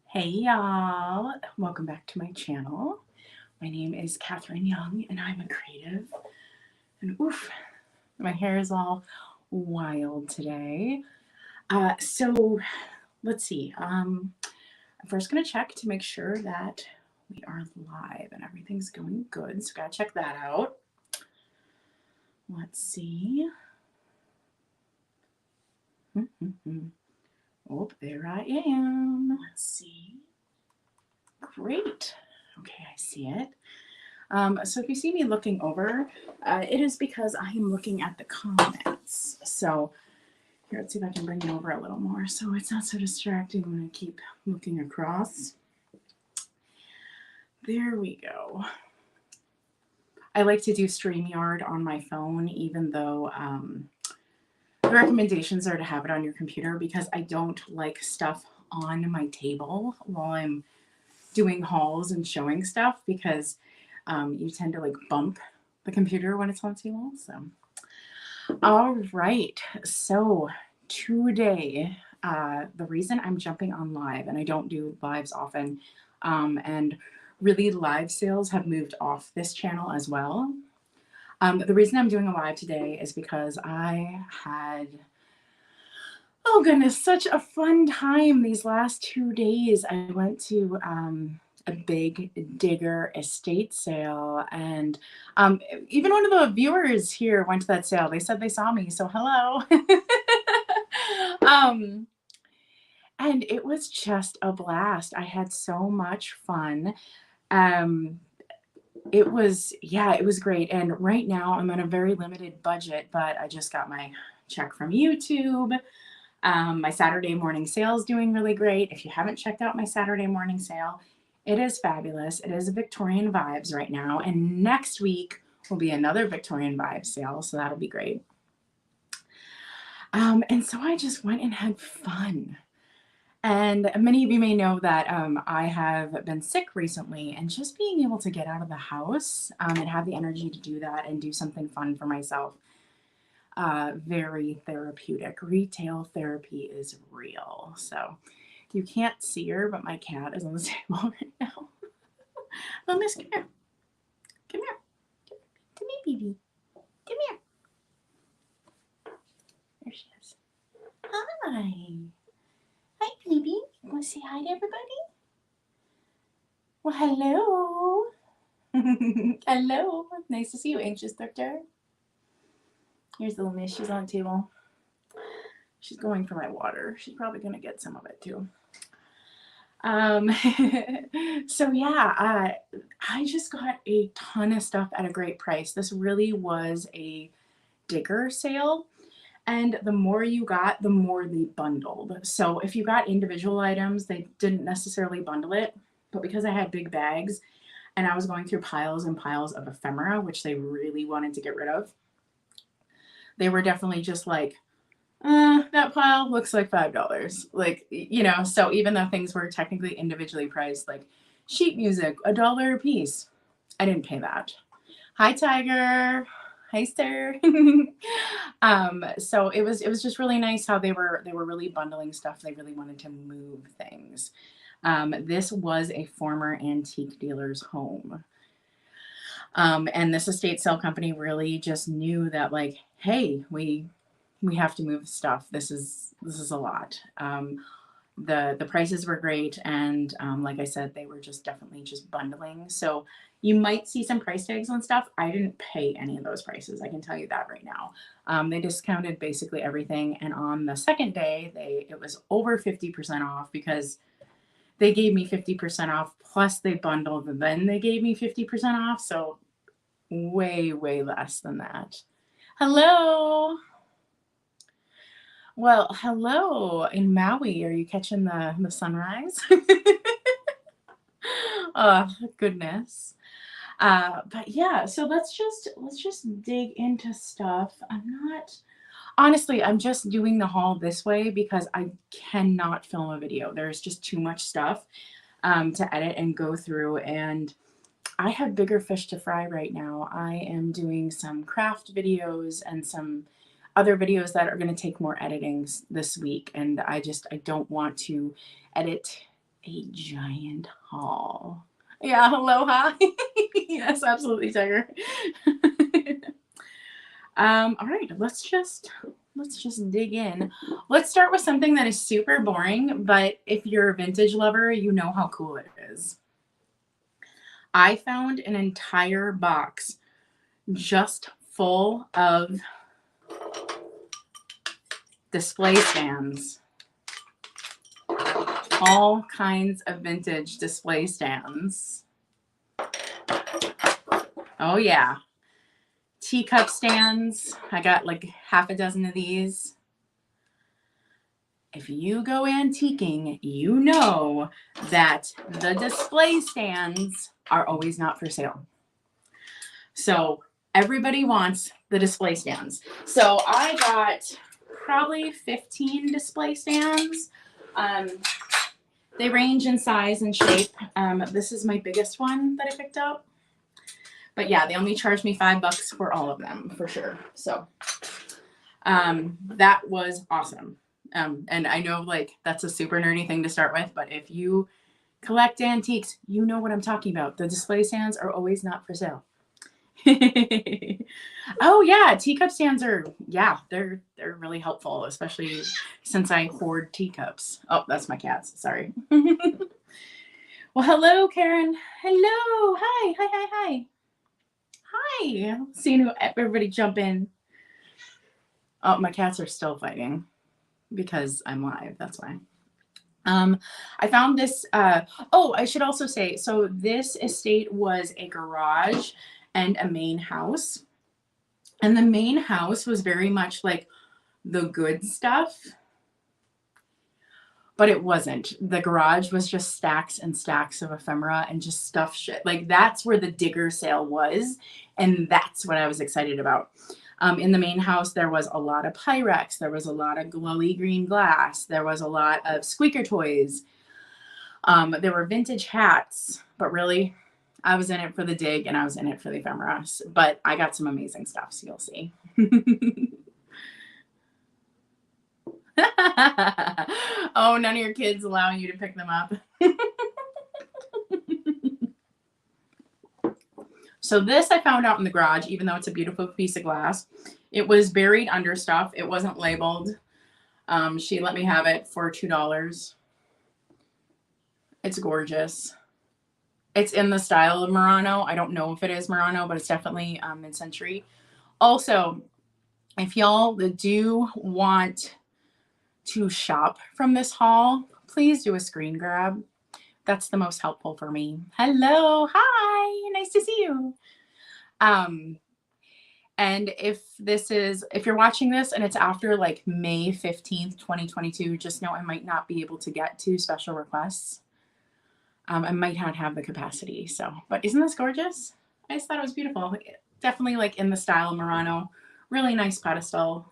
Hey y'all, welcome back to my channel. My name is Katherine Young and I'm a creative. And oof, my hair is all wild today. So let's see. I'm first gonna check to make sure that we are live and everything's going good. So gotta check that out. Let's see. Oh, there I am. Let's see. Great. Okay, I see it. So if you see me looking over, it is because I am looking at the comments. So here, let's see if I can bring it over a little more so it's not so distracting when I keep looking across. There we go. I like to do StreamYard on my phone, even though the recommendations are to have it on your computer because I don't like stuff on my table while I'm doing hauls and showing stuff because you tend to like bump the computer when it's on the table. So, all right. So today, the reason I'm jumping on live, and I don't do lives often, and really live sales have moved off this channel as well. The reason I'm doing a live today is because I had, oh goodness, such a fun time these last 2 days. I went to a big DIGGER estate sale, and even one of the viewers here went to that sale. They said they saw me, so hello. um, and it was just a blast. I had so much fun. Um, it was, yeah, it was great. And right now I'm on a very limited budget, but I just got my check from YouTube. My Saturday morning sale is doing really great. If you haven't checked out my Saturday morning sale, it is fabulous. It is a Victorian vibes right now. And next week will be another Victorian vibes sale. So that'll be great. And so I just went and had fun. And many of you may know that I have been sick recently, and just being able to get out of the house and have the energy to do that and do something fun for myself, very therapeutic. Retail therapy is real. So you can't see her, but my cat is on the table right now. Oh, Miss, come here. Come here. Come here, baby. Come here. There she is. Hi. Hi, baby. You want to say hi to everybody? Well, hello. Hello. Nice to see you, anxious doctor. Here's little miss. She's on the table. She's going for my water. She's probably going to get some of it too. So yeah, I just got a ton of stuff at a great price. This really was a DIGGER sale. And the more you got, the more they bundled. So if you got individual items, they didn't necessarily bundle it. But because I had big bags and I was going through piles and piles of ephemera, which they really wanted to get rid of, they were definitely just like, that pile looks like $5. Like, you know, so even though things were technically individually priced, like sheet music, $1 a piece, I didn't pay that. Hi, Tiger. Hi, sir. So it was just really nice how they were really bundling stuff. They really wanted to move things. This was a former antique dealer's home. And this estate sale company really just knew that, like, hey, we have to move stuff. This is a lot. The prices were great, and like I said, they were just definitely just bundling. So you might see some price tags on stuff. I didn't pay any of those prices. I can tell you that right now. They discounted basically everything, and on the second day, it was over 50% off because they gave me 50% off plus they bundled, and then they gave me 50% off. So way less than that. Hello. Well, hello in Maui. Are you catching the sunrise? Oh, goodness. But yeah, so let's just dig into stuff. Honestly, I'm just doing the haul this way because I cannot film a video. There's just too much stuff to edit and go through, and I have bigger fish to fry right now. I am doing some craft videos and some other videos that are going to take more editing this week, and I don't want to edit a giant haul. Yeah, aloha. Yes, absolutely, Tiger. All right, let's just dig in. Let's start with something that is super boring, but if you're a vintage lover, you know how cool it is. I found an entire box just full of display stands. All kinds of vintage display stands. Oh yeah. Teacup stands. I got like half a dozen of these. If you go antiquing, you know that the display stands are always not for sale. So everybody wants the display stands. So I got probably 15 display stands. They range in size and shape. This is my biggest one that I picked up. But yeah, they only charged me $5 for all of them for sure. So that was awesome. And I know like that's a super nerdy thing to start with, but if you collect antiques, you know what I'm talking about. The display stands are always not for sale. Oh yeah, teacup stands are, yeah, they're really helpful, especially since I hoard teacups. Oh, that's my cats. Sorry. Well, hello, Karen. Hello. Hi. Hi. Hi. Hi. Hi. Seeing everybody jump in. Oh, my cats are still fighting because I'm live. That's why. I found this. Oh, I should also say, so this estate was a garage and a main house. And the main house was very much like the good stuff, but it wasn't. The garage was just stacks and stacks of ephemera and just stuff shit. Like that's where the digger sale was. And that's what I was excited about. In the main house, there was a lot of Pyrex. There was a lot of glowy green glass. There was a lot of squeaker toys. There were vintage hats, but really I was in it for the dig and I was in it for the ephemera. But I got some amazing stuff, so you'll see. Oh, none of your kids allowing you to pick them up. So this I found out in the garage, even though it's a beautiful piece of glass. It was buried under stuff. It wasn't labeled. She let me have it for $2. It's gorgeous. It's in the style of Murano. I don't know if it is Murano, but it's definitely mid-century. Also, if y'all do want to shop from this haul, please do a screen grab. That's the most helpful for me. Hello, hi, nice to see you. And if you're watching this and it's after like May 15th, 2022, just know I might not be able to get to special requests. I might not have the capacity. So, but isn't this gorgeous? I just thought it was beautiful. Definitely like in the style of Murano. Really nice pedestal.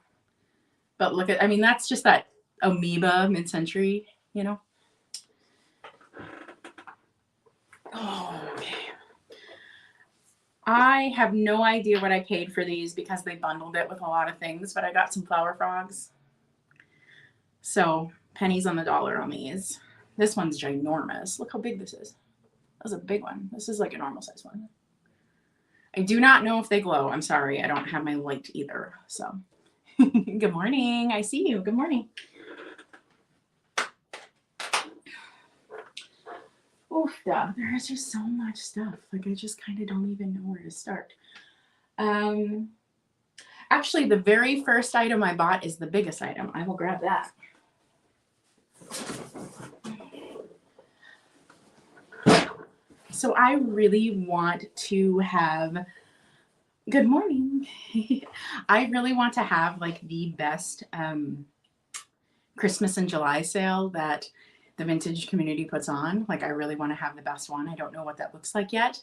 But look at, I mean, that's just that amoeba mid-century, you know? Oh, okay. I have no idea what I paid for these because they bundled it with a lot of things, but I got some flower frogs. So pennies on the dollar on these. This one's ginormous. Look how big this is. That was a big one. This is like a normal size one. I do not know if they glow. I'm sorry. I don't have my light either. So good morning. I see you. Good morning. Oof, there's just so much stuff. Like I just kind of don't even know where to start. Actually, the very first item I bought is the biggest item. I will grab that. So I really want to have, good morning. I really want to have like the best Christmas and July sale that the vintage community puts on. Like I really want to have the best one. I don't know what that looks like yet,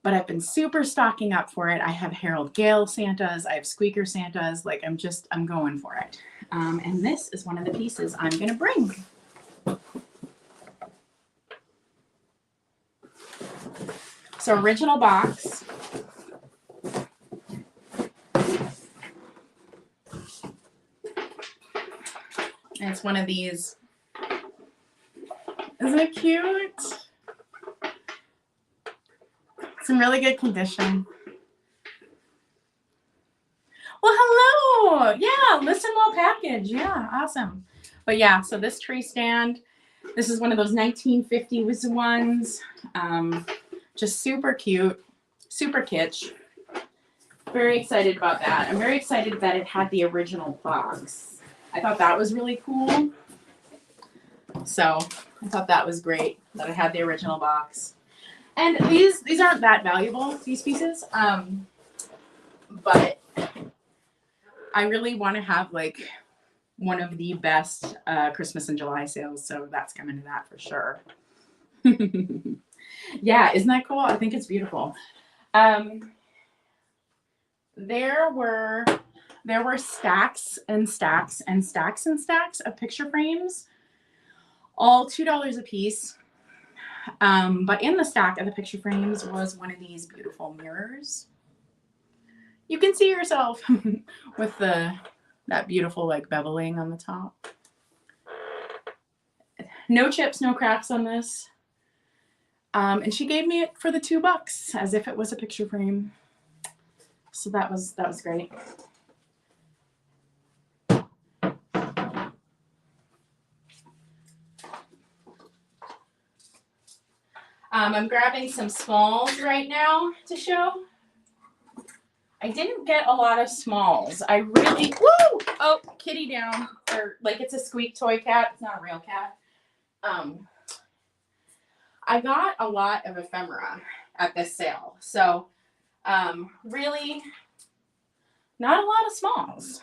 but I've been super stocking up for it. I have Harold Gale Santas. I have Squeaker Santas. Like I'm going for it. And this is one of the pieces I'm going to bring. So original box. And it's one of these Isn't it cute? It's in really good condition. Well, hello. Yeah, listen well package. Yeah, awesome. But yeah, so this tree stand, this is one of those 1950s ones. Just super cute, super kitsch. Very excited about that. I'm very excited that it had the original box. I thought that was really cool. So I thought that was great that it had the original box. And these aren't that valuable, these pieces. But I really want to have like one of the best Christmas in July sales. So that's coming to that for sure. Yeah, isn't that cool? I think it's beautiful. There were stacks and stacks and stacks and stacks of picture frames, all $2 a piece. But in the stack of the picture frames was one of these beautiful mirrors. You can see yourself with that beautiful like beveling on the top. No chips, no cracks on this. And she gave me it for the $2 as if it was a picture frame. So that was great. I'm grabbing some smalls right now to show. I didn't get a lot of smalls. I really, woo! Oh, kitty down. Or like it's a squeak toy cat. It's not a real cat. I got a lot of ephemera at this sale. So really not a lot of smalls.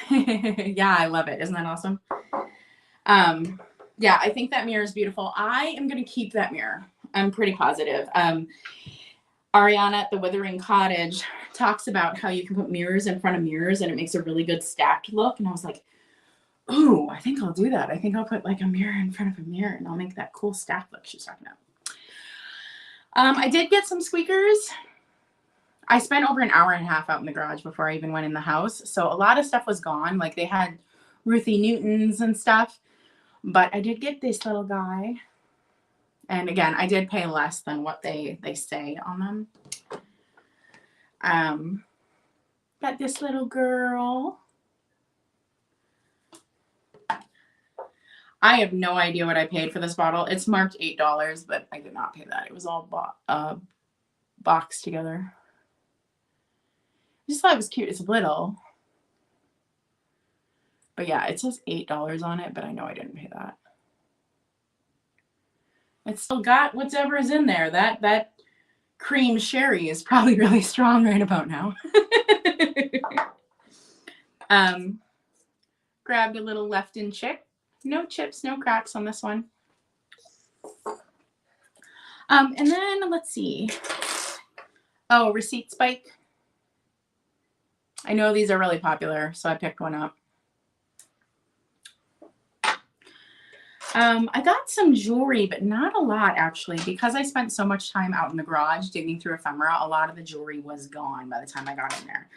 Yeah, I love it. Isn't that awesome? Yeah, I think that mirror is beautiful. I am going to keep that mirror. I'm pretty positive. Ariana at the Withering Cottage talks about how you can put mirrors in front of mirrors and it makes a really good stacked look. And I was like, ooh, I think I'll do that. I think I'll put like a mirror in front of a mirror and I'll make that cool stacked look she's talking about. I did get some squeakers. I spent over an hour and a half out in the garage before I even went in the house. So a lot of stuff was gone. Like they had Ruthie Newtons and stuff. But I did get this little guy. And again, I did pay less than what they say on them. Got this little girl. I have no idea what I paid for this bottle. It's marked $8, but I did not pay that. It was all boxed together. I just thought it was cute. It's little. But yeah, it says $8 on it, but I know I didn't pay that. It's still got whatever is in there. That cream sherry is probably really strong right about now. Grabbed a little Lefton chick. No chips, no cracks on this one. And then let's see. Oh, receipt spike. I know these are really popular, so I picked one up. I got some jewelry, but not a lot actually, because I spent so much time out in the garage digging through ephemera. A lot of the jewelry was gone by the time I got in there.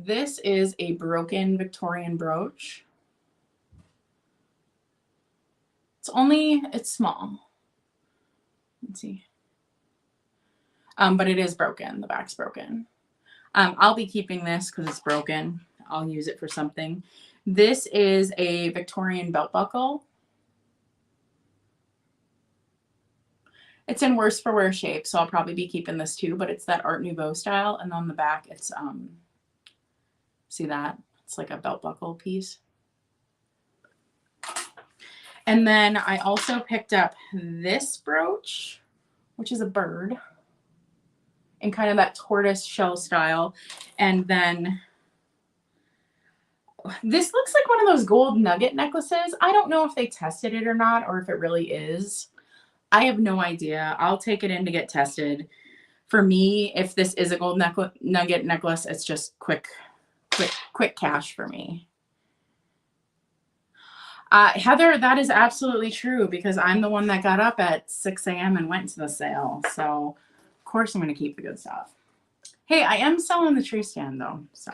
This is a broken Victorian brooch. It's small. Let's see. But it is broken. The back's broken. I'll be keeping this because it's broken. I'll use it for something. This is a Victorian belt buckle. It's in worse for wear shape, so I'll probably be keeping this too, but it's that Art Nouveau style. And on the back, it's, see that? It's like a belt buckle piece. And then I also picked up this brooch, which is a bird in kind of that tortoise shell style. And then this looks like one of those gold nugget necklaces. I don't know if they tested it or not, or if it really is. I have no idea. I'll take it in to get tested. For me, if this is a gold nugget necklace, it's just quick cash for me. Heather, that is absolutely true because I'm the one that got up at 6 a.m. and went to the sale. So, of course, I'm going to keep the good stuff. Hey, I am selling the tree stand, though. So,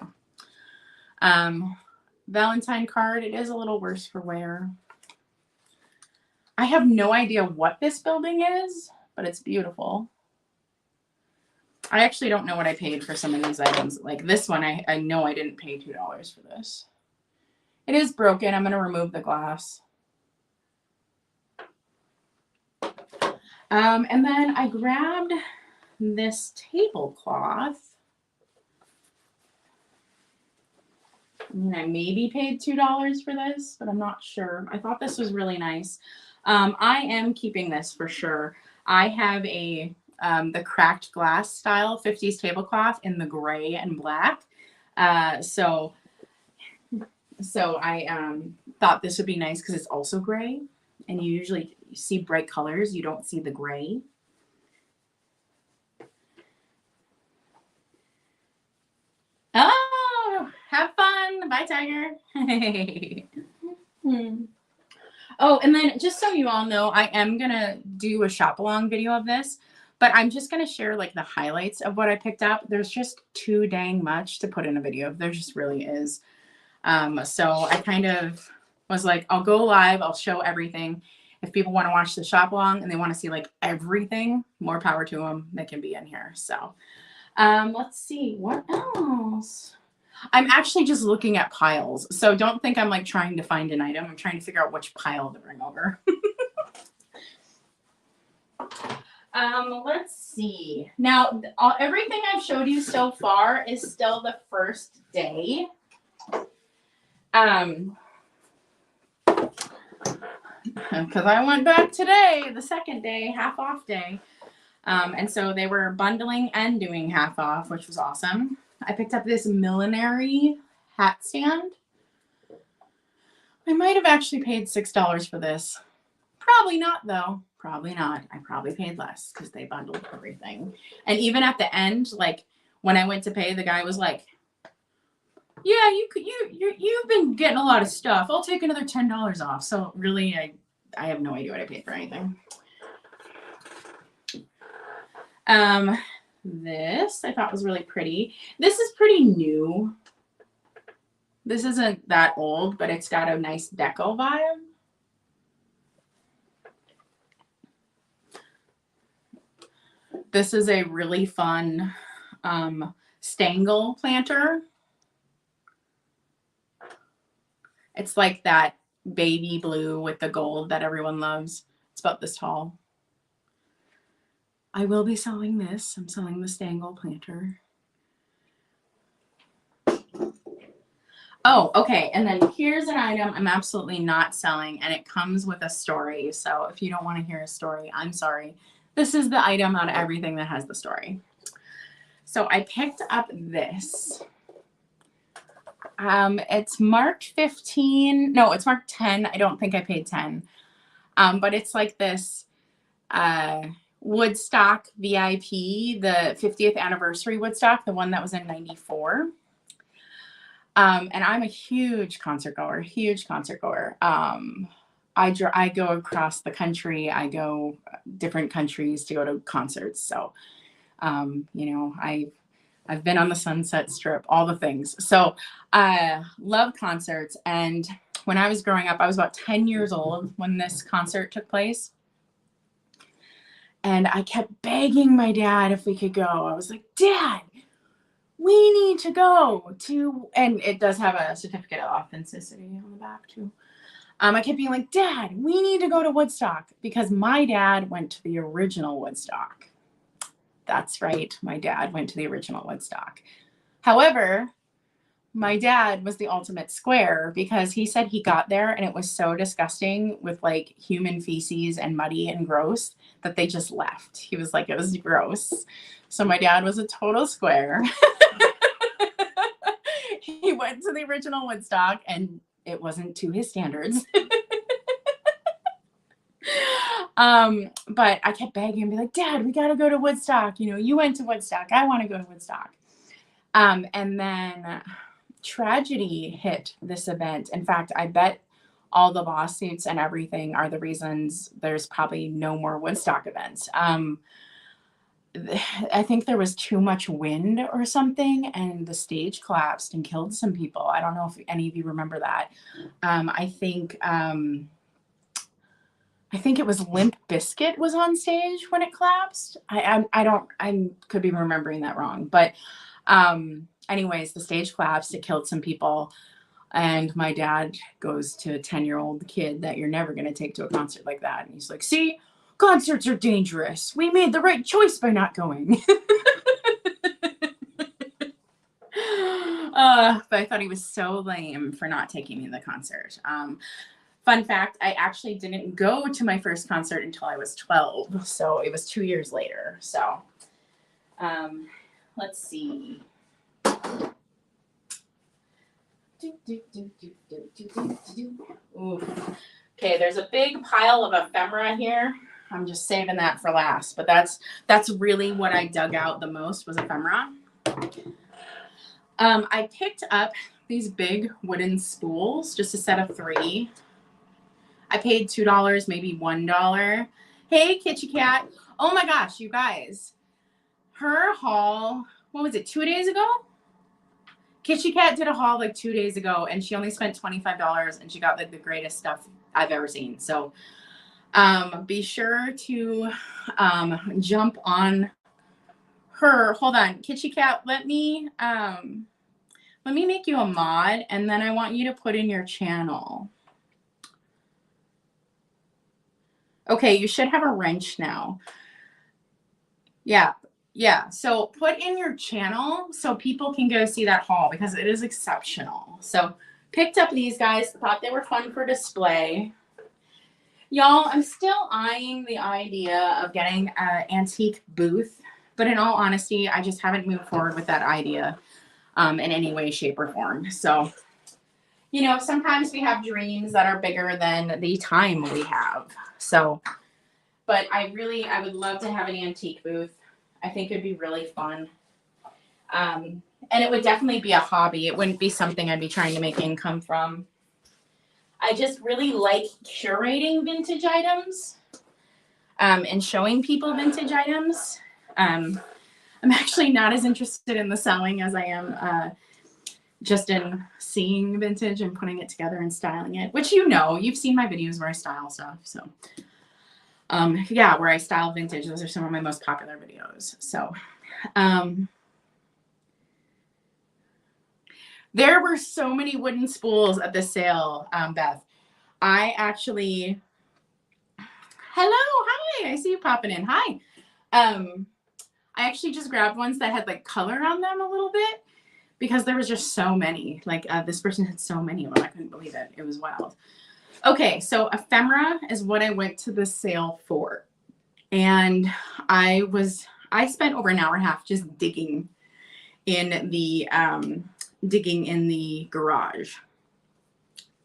Valentine card. It is a little worse for wear. I have no idea what this building is, but it's beautiful. I actually don't know what I paid for some of these items. Like this one, I know I didn't pay $2 for this. It is broken. I'm going to remove the glass. And then I grabbed this tablecloth. I mean, I maybe paid $2 for this, but I'm not sure. I thought this was really nice. I am keeping this for sure. I have a the cracked glass style 50s tablecloth in the gray and black. So I thought this would be nice because it's also gray, and you usually see bright colors. You don't see the gray. Oh, have fun. Bye, Tiger. Oh, and then just so you all know, I am going to do a shop along video of this, but I'm just going to share like the highlights of what I picked up. There's just too dang much to put in a video. There just really is. So I kind of was like, I'll go live. I'll show everything. If people want to watch the shop along and they want to see like everything, more power to them. They can be in here. So let's see what else. I'm actually just looking at piles. So don't think I'm like trying to find an item. I'm trying to figure out which pile to bring over. Let's see. Now, everything I've showed you so far is still the first day. Because I went back today, the second day, half off day. And so they were bundling and doing half off, which was awesome. I picked up this millinery hat stand. I might have actually paid $6 for this. Probably not, though. Probably not. I probably paid less because they bundled everything. And even at the end, like when I went to pay, the guy was like, "Yeah, you've been getting a lot of stuff. I'll take another $10 off." So really, I have no idea what I paid for anything. This I thought was really pretty. This is pretty new. This isn't that old, but it's got a nice deco vibe. This is a really fun stangle planter. It's like that baby blue with the gold that everyone loves. It's about this tall. I will be selling this. I'm selling the stangle planter. Oh, okay. And then here's an item I'm absolutely not selling, and it comes with a story. So if you don't want to hear a story, I'm sorry. This is the item out of everything that has the story. So I picked up this. It's marked 15. No, it's marked 10. I don't think I paid 10. But it's like this Woodstock VIP, the 50th anniversary Woodstock, the one that was in 94. And I'm a huge concert goer, I go across the country. I go different countries to go to concerts. So, you know, I've been on the Sunset Strip, all the things. So I love concerts. And when I was growing up, I was about 10 years old when this concert took place. And I kept begging my dad if we could go. I was like, "Dad, we need to go to," and it does have a certificate of authenticity on the back too. I kept being like, "Dad, we need to go to Woodstock," because my dad went to the original Woodstock. That's right. My dad went to the original Woodstock. However, my dad was the ultimate square because he said he got there and it was so disgusting with like human feces and muddy and gross that they just left. He was like, it was gross. So my dad was a total square. He went to the original Woodstock and it wasn't to his standards. But I kept begging and be like, "Dad, we got to go to Woodstock. You know, you went to Woodstock. I want to go to Woodstock." And then tragedy hit this event. In fact, I bet all the lawsuits and everything are the reasons there's probably no more Woodstock events. I think there was too much wind or something, and the stage collapsed and killed some people. I don't know if any of you remember that. I think it was Limp Bizkit was on stage when it collapsed. I could be remembering that wrong, but anyways, the stage collapsed. It killed some people, and my dad goes to a 10-year-old kid that you're never going to take to a concert like that, and he's like, "See, concerts are dangerous. We made the right choice by not going." But I thought he was so lame for not taking me to the concert. Fun fact, I actually didn't go to my first concert until I was 12, so it was 2 years later. So let's see. Ooh. Okay, there's a big pile of ephemera here. I'm just saving that for last, but that's really what I dug out the most was ephemera. I picked up these big wooden spools, just a set of 3. I paid $2, maybe $1. Hey, Kitty Cat. Oh my gosh, you guys. Her haul, what was it, 2 days ago? Kitty Cat did a haul like 2 days ago, and she only spent $25, and she got like the greatest stuff I've ever seen. So be sure to jump on her. Hold on, Kitty Cat, let me make you a mod, and then I want you to put in your channel. Okay, you should have a wrench now. Yeah. So put in your channel so people can go see that haul because it is exceptional. So picked up these guys, thought they were fun for display. Y'all, I'm still eyeing the idea of getting an antique booth, but in all honesty, I just haven't moved forward with that idea in any way, shape, or form. So, you know, sometimes we have dreams that are bigger than the time we have. So, but I would love to have an antique booth. I think it'd be really fun. And it would definitely be a hobby. It wouldn't be something I'd be trying to make income from. I just really like curating vintage items and showing people vintage items. I'm actually not as interested in the selling as I am just in seeing vintage and putting it together and styling it, which you've seen my videos where I style stuff. So yeah, where I style vintage. Those are some of my most popular videos. So there were so many wooden spools at the sale, Beth. Hello, hi, I see you popping in. Hi. I actually just grabbed ones that had like color on them a little bit because there was just so many. Like this person had so many of them. I couldn't believe it. It was wild. Okay, so ephemera is what I went to the sale for. And I spent over an hour and a half just digging in the garage.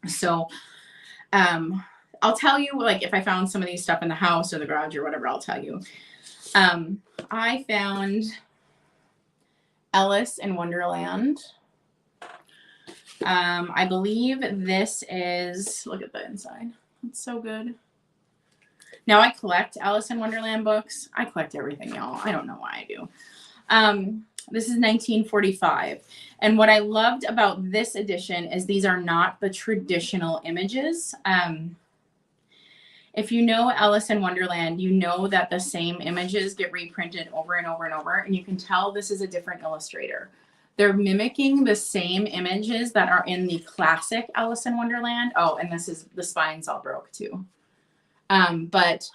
So I'll tell you, like, if I found some of these stuff in the house or the garage or whatever, I'll tell you. I found Alice in Wonderland. I believe this is, look at the inside. It's so good. Now I collect Alice in Wonderland books. I collect everything, y'all. I don't know why I do. This is 1945. And what I loved about this edition is these are not the traditional images. If you know Alice in Wonderland, you know that the same images get reprinted over and over and over, and you can tell this is a different illustrator. They're mimicking the same images that are in the classic Alice in Wonderland. Oh, and the spine's all broke too. But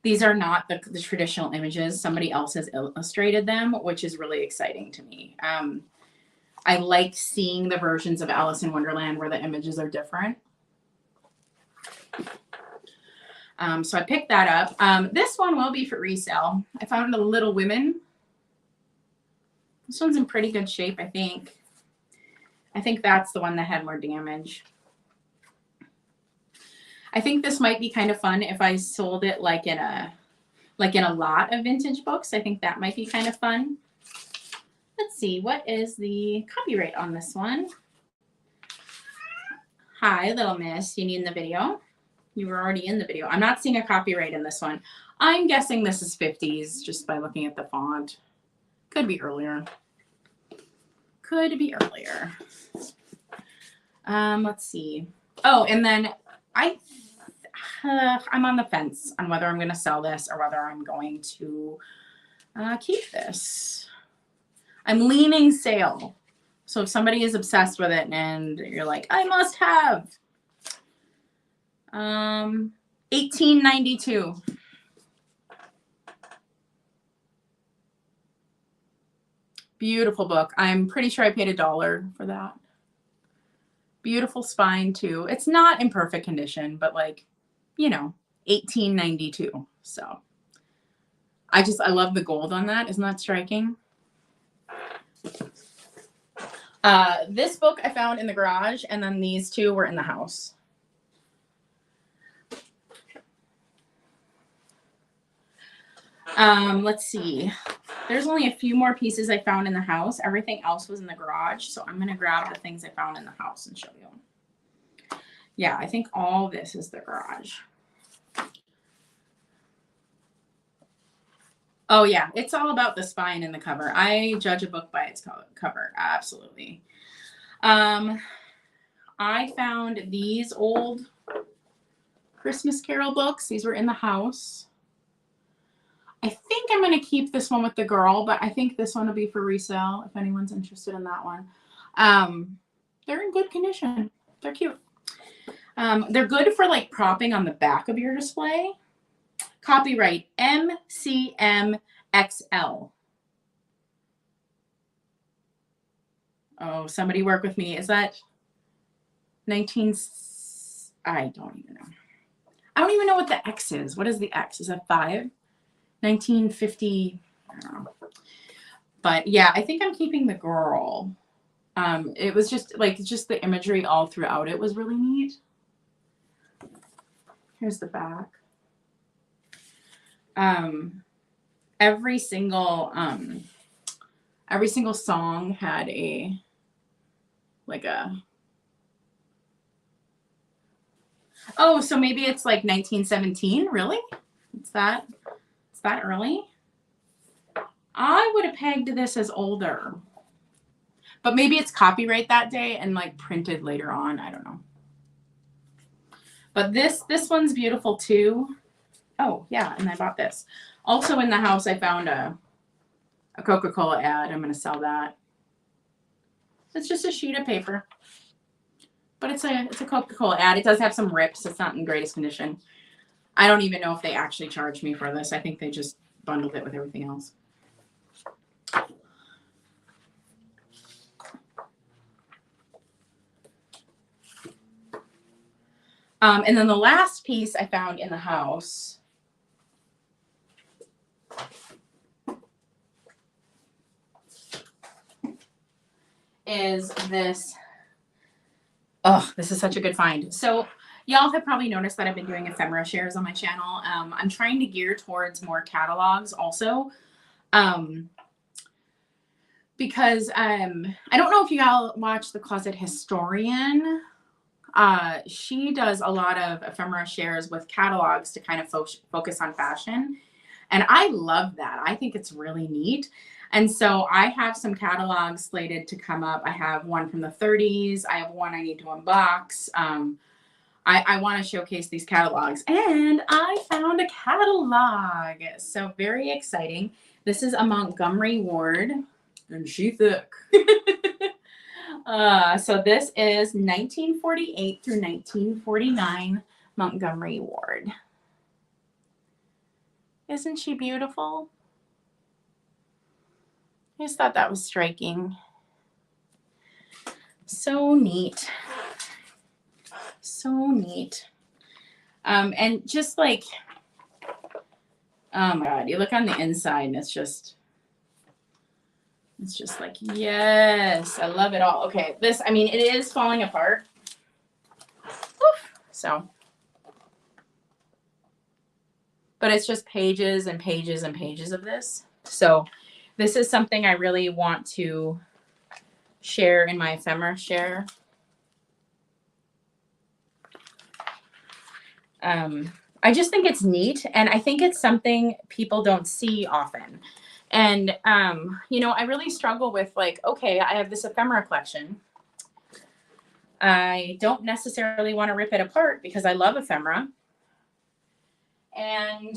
these are not the traditional images. Somebody else has illustrated them, which is really exciting to me. I like seeing the versions of Alice in Wonderland where the images are different. So I picked that up. This one will be for resale. I found a Little Women. This one's in pretty good shape, I think. I think that's the one that had more damage. I think this might be kind of fun if I sold it like in a lot of vintage books. I think that might be kind of fun. Let's see, what is the copyright on this one? Hi, little miss, you need in the video? You were already in the video. I'm not seeing a copyright in this one. I'm guessing this is 50s just by looking at the font. Could be earlier. Could be earlier. Let's see. Oh, and then I'm on the fence on whether I'm going to sell this or whether I'm going to keep this. I'm leaning sale. So if somebody is obsessed with it and you're like, I must have. $18.92. Beautiful book. I'm pretty sure I paid $1 for that. Beautiful spine too. It's not in perfect condition, but like, you know, $18.92. So I love the gold on that. Isn't that striking? This book I found in the garage, and then these two were in the house. Let's see. There's only a few more pieces I found in the house. Everything else was in the garage. So I'm going to grab the things I found in the house and show you. Yeah, I think all this is the garage. Oh yeah, it's all about the spine and the cover. I judge a book by its cover. Absolutely. I found these old Christmas Carol books. These were in the house. I think I'm going to keep this one with the girl, but I think this one will be for resale if anyone's interested in that one. They're in good condition. They're cute. They're good for like propping on the back of your display. Copyright MCMXL. Oh, somebody work with me. Is that 19? I don't even know. I don't even know what the X is. What is the X? Is that 5? 1950, I don't know. But yeah, I think I'm keeping the girl. It was just the imagery all throughout it was really neat. Here's the back. Every single song had oh, so maybe it's like 1917, really? It's that early? I would have pegged this as older. But maybe it's copyright that day and like printed later on. I don't know. But this one's beautiful too. Oh, yeah, and I bought this. Also in the house, I found a Coca-Cola ad. I'm going to sell that. It's just a sheet of paper. But it's a Coca-Cola ad. It does have some rips. It's not in greatest condition. I don't even know if they actually charged me for this. I think they just bundled it with everything else. And then the last piece I found in the house is this. Oh, this is such a good find. So y'all have probably noticed that I've been doing ephemera shares on my channel. I'm trying to gear towards more catalogs also. Because I don't know if you all watch The Closet Historian. She does a lot of ephemera shares with catalogs to kind of focus on fashion. And I love that. I think it's really neat. And so I have some catalogs slated to come up. I have one from the 30s. I have one I need to unbox. I want to showcase these catalogs. And I found a catalog. So very exciting. This is a Montgomery Ward. And she thick. So this is 1948 through 1949 Montgomery Ward. Isn't she beautiful? I just thought that was striking. So neat. So neat. And just like, oh my God, you look on the inside and it's just like, yes, I love it all. Okay, this, I mean, it is falling apart. Oof. So, but it's just pages and pages and pages of this. So this is something I really want to share in my ephemera share. I just think it's neat, and I think it's something people don't see often. And, you know, I really struggle with like, okay, I have this ephemera collection. I don't necessarily want to rip it apart because I love ephemera. And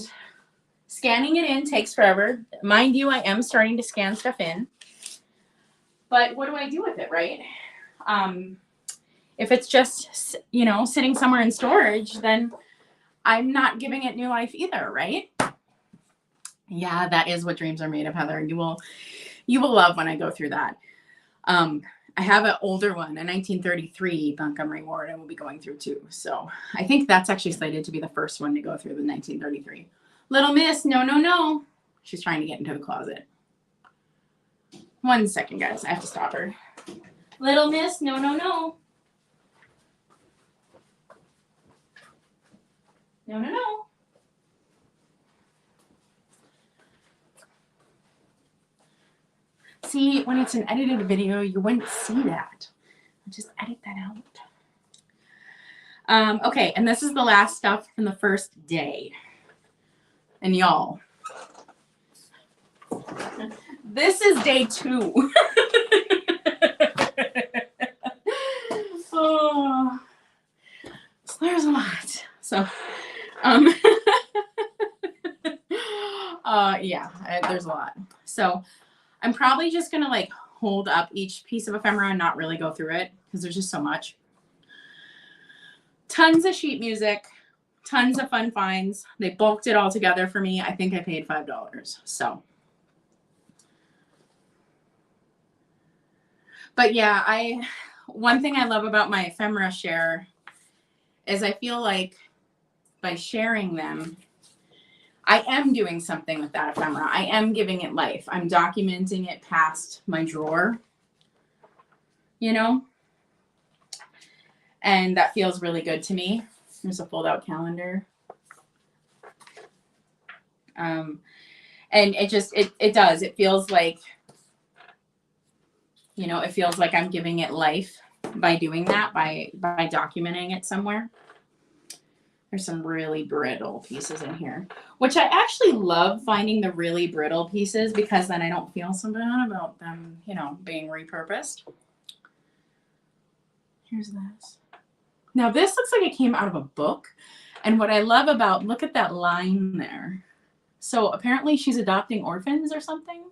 scanning it in takes forever. Mind you, I am starting to scan stuff in. But what do I do with it, right? If it's just, you know, sitting somewhere in storage, then I'm not giving it new life either, right? Yeah, that is what dreams are made of, Heather. You will love when I go through that. I have an older one, a 1933 Montgomery Ward, and we'll be going through too. So I think that's actually slated to be the first one to go through, the 1933. Little miss, no, no, no. She's trying to get into the closet. 1 second, guys. I have to stop her. Little miss, no, no, no. No, no, no. See, when it's an edited video, you wouldn't see that. I'll just edit that out. Okay, and this is the last stuff from the first day. And y'all, this is day 2. Oh, so there's a lot. So, yeah, there's a lot. So I'm probably just gonna like hold up each piece of ephemera and not really go through it because there's just so much. Tons of sheet music, tons of fun finds. They bulked it all together for me. I think I paid $5. So, but yeah, one thing I love about my ephemera share is I feel like by sharing them, I am doing something with that ephemera. I am giving it life. I'm documenting it past my drawer, you know, and that feels really good to me. There's a fold-out calendar. And it just, it does. It feels like, you know, it feels like I'm giving it life by doing that, by documenting it somewhere. There's some really brittle pieces in here, which I actually love finding the really brittle pieces because then I don't feel so bad about them, you know, being repurposed. Here's this. Now this looks like it came out of a book. And what I love about, look at that line there. So apparently she's adopting orphans or something.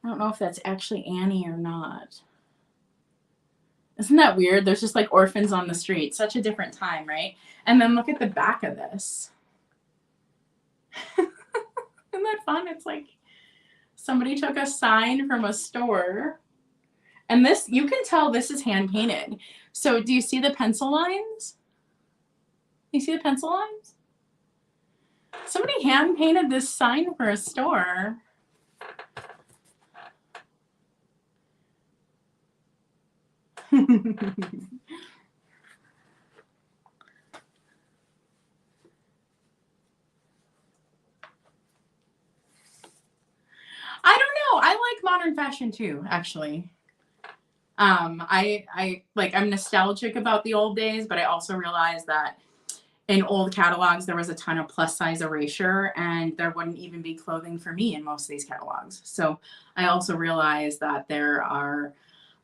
I don't know if that's actually Annie or not. Isn't that weird? There's just like orphans on the street. Such a different time, right? And then look at the back of this. Isn't that fun? It's like somebody took a sign from a store. And this, you can tell this is hand painted. So do you see the pencil lines? You see the pencil lines? Somebody hand painted this sign for a store. I don't know. I like modern fashion too, actually. I like, I'm nostalgic about the old days, but I also realize that in old catalogs, there was a ton of plus size erasure and there wouldn't even be clothing for me in most of these catalogs. So I also realize that there are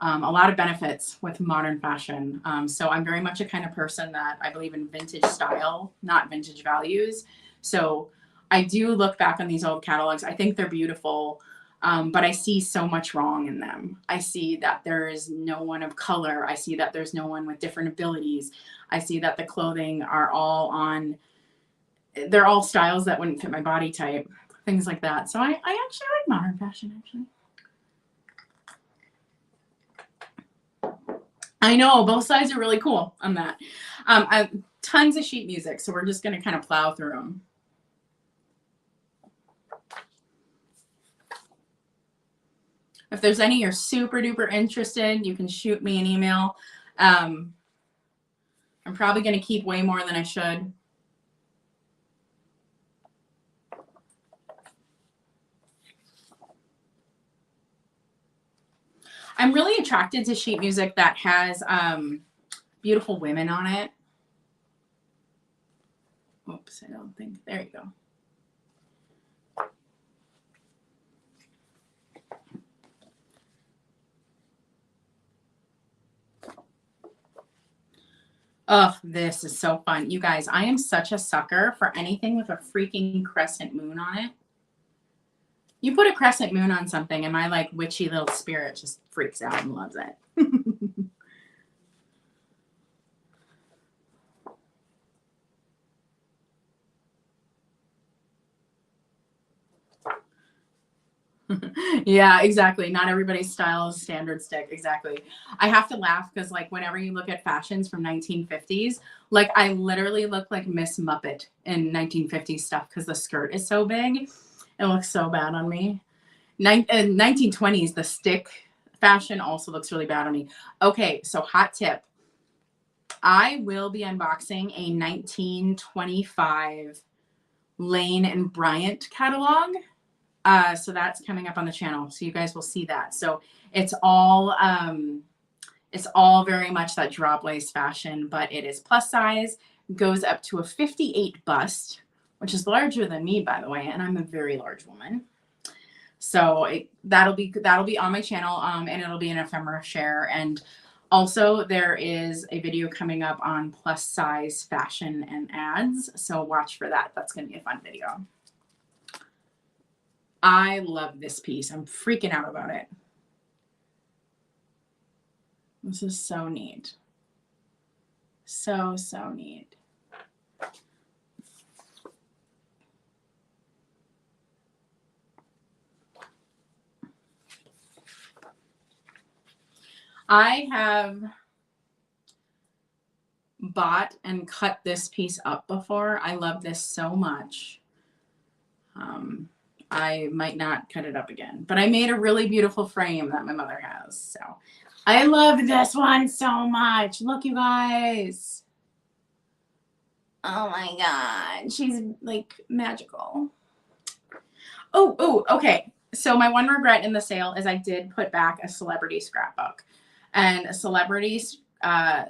a lot of benefits with modern fashion. So I'm very much a kind of person that I believe in vintage style, not vintage values. So I do look back on these old catalogs. I think they're beautiful, but I see so much wrong in them. I see that there is no one of color. I see that there's no one with different abilities. I see that the clothing are all on, they're all styles that wouldn't fit my body type, things like that. So I actually like modern fashion, actually. I know, both sides are really cool on that. I have tons of sheet music, so we're just going to kind of plow through them. If there's any you're super duper interested, you can shoot me an email. I'm probably going to keep way more than I should. I'm really attracted to sheet music that has beautiful women on it. Oops, I don't think, there you go. Oh, this is so fun. You guys, I am such a sucker for anything with a freaking crescent moon on it. You put a crescent moon on something and my like witchy little spirit just freaks out and loves it. Yeah, exactly. Not everybody's style is standard stick. Exactly. I have to laugh because like whenever you look at fashions from 1950s, like I literally look like Miss Muppet in 1950s stuff because the skirt is so big. It looks so bad on me. 1920s, the stick fashion also looks really bad on me. Okay, so hot tip. I will be unboxing a 1925 Lane and Bryant catalog. So that's coming up on the channel. So you guys will see that. So it's all very much that drop lace fashion, but it is plus size, goes up to a 58 bust, which is larger than me, by the way, and I'm a very large woman. So that'll be on my channel, and it'll be an ephemera share. And also there is a video coming up on plus size fashion and ads. So watch for that. That's going to be a fun video. I love this piece. I'm freaking out about it. This is so neat. So, so neat. I have bought and cut this piece up before. I love this so much. I might not cut it up again, but I made a really beautiful frame that my mother has. So I love this one so much. Look, you guys. Oh my God. She's like magical. Oh, okay. So my one regret in the sale is I did put back a celebrity scrapbook, and celebrity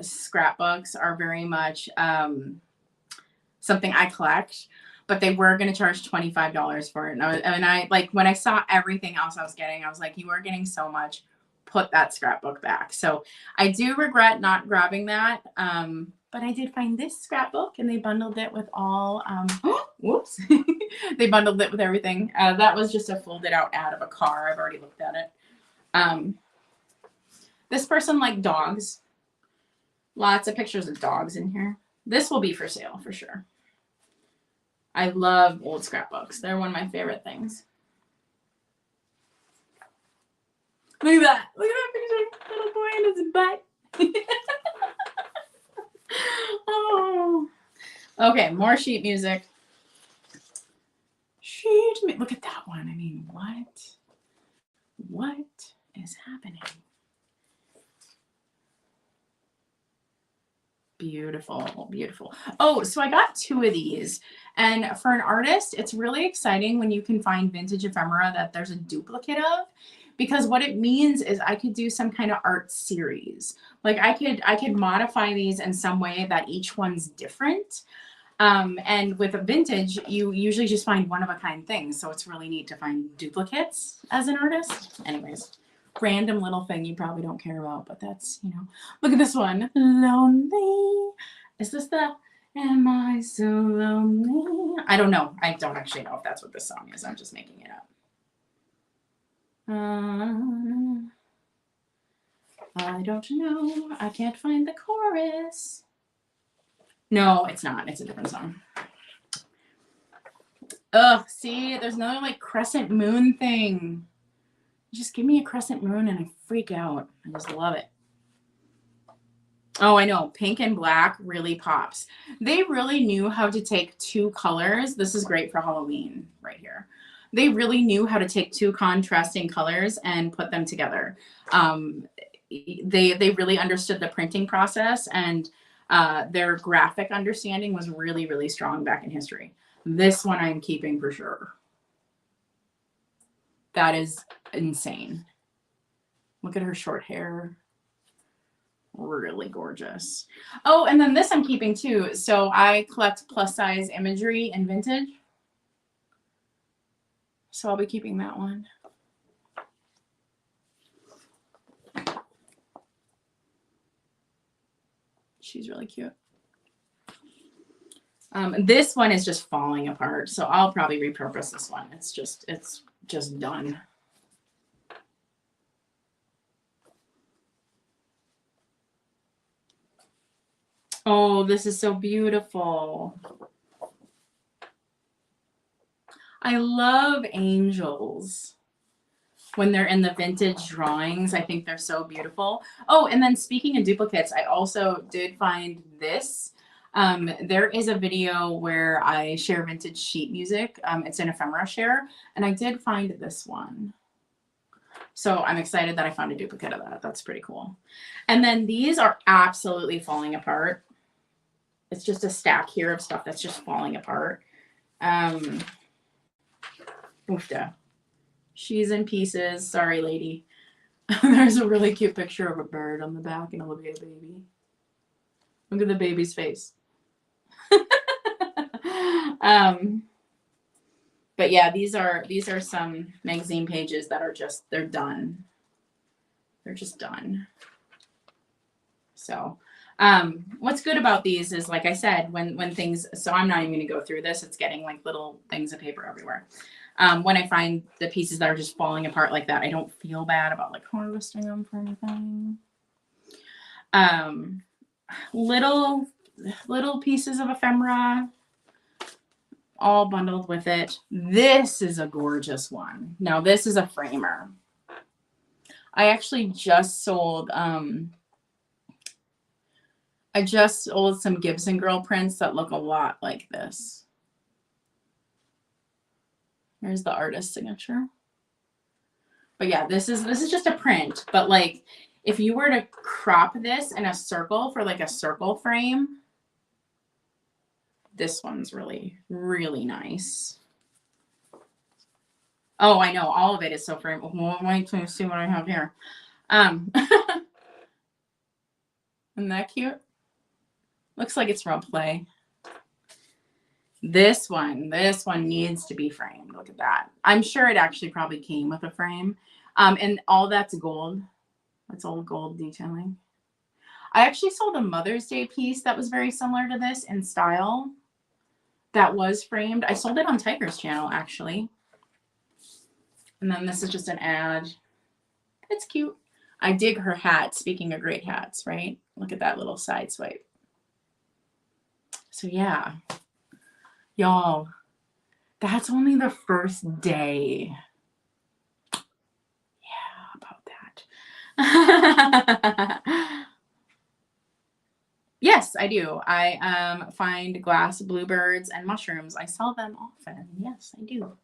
scrapbooks are very much something I collect, but they were going to charge $25 for it. And I like when I saw everything else I was getting, I was like, you are getting so much, put that scrapbook back. So I do regret not grabbing that. But I did find this scrapbook and they bundled it with all, whoops, they bundled it with everything. That was just a folded out ad of a car. I've already looked at it. This person liked dogs. Lots of pictures of dogs in here. This will be for sale for sure. I love old scrapbooks. They're one of my favorite things. Look at that. Look at that picture. Little boy and his butt. Oh. Okay, more sheet music. Sheet music. Look at that one. I mean, what is happening? Beautiful, beautiful. Oh, so I got 2 of these. And for an artist, it's really exciting when you can find vintage ephemera that there's a duplicate of, because what it means is I could do some kind of art series. Like I could modify these in some way that each one's different. And with a vintage, you usually just find one of a kind things. So it's really neat to find duplicates as an artist. Anyways. Random little thing you probably don't care about, but that's, you know, look at this one. Lonely. Is this the Am I So Lonely? I don't know. I don't actually know if that's what this song is. I'm just making it up. I don't know. I can't find the chorus. No, it's not. It's a different song. Ugh, see, there's another like crescent moon thing. Just give me a crescent moon and I freak out. I just love it. Oh, I know. Pink and black really pops. They really knew how to take 2 colors. This is great for Halloween right here. They really knew how to take 2 contrasting colors and put them together. They really understood the printing process, and their graphic understanding was really, really strong back in history. This one I'm keeping for sure. That is insane. Look at her short hair. really gorgeous. Oh, and then this I'm keeping too. So I collect plus size imagery and vintage. So I'll be keeping that one. She's really cute. This one is just falling apart, so I'll probably repurpose this one. It's just done. Oh, this is so beautiful. I love angels when they're in the vintage drawings. I think they're so beautiful. Oh, and then speaking of duplicates, I also did find this. There is a video where I share vintage sheet music. It's an ephemera share, and I did find this one. So I'm excited that I found a duplicate of that. That's pretty cool. And then these are absolutely falling apart. It's just a stack here of stuff that's just falling apart. Oofda. She's in pieces. Sorry, lady. There's a really cute picture of a bird on the back and a little baby. Look at the baby's face. But yeah, these are some magazine pages that are just, they're done. They're just done. So what's good about these is, like I said, when things, so I'm not even going to go through this. It's getting like little things of paper everywhere. When I find the pieces that are just falling apart like that, I don't feel bad about like harvesting them for anything. Little pieces of ephemera, all bundled with it. This is a gorgeous one. Now this is a framer. I actually just sold, I just sold some Gibson Girl prints that look a lot like this. Here's the artist signature. But yeah, this is just a print. But like, if you were to crop this in a circle for like a circle frame, this one's really, really nice. Oh, I know, all of it is so framed. Well, wait till you see what I have here. Isn't that cute? Looks like it's role play. This one needs to be framed. Look at that. I'm sure it actually probably came with a frame. And all that's gold. That's all gold detailing. I actually sold a Mother's Day piece that was very similar to this in style. That was framed. I sold it on Tiger's channel, actually. And then this is just an ad. It's cute. I dig her hat. Speaking of great hats, right? Look at that little side swipe. So yeah, y'all, that's only the first day. Yeah, about that. Yes, I do. I find glass bluebirds and mushrooms. I sell them often. Yes, I do.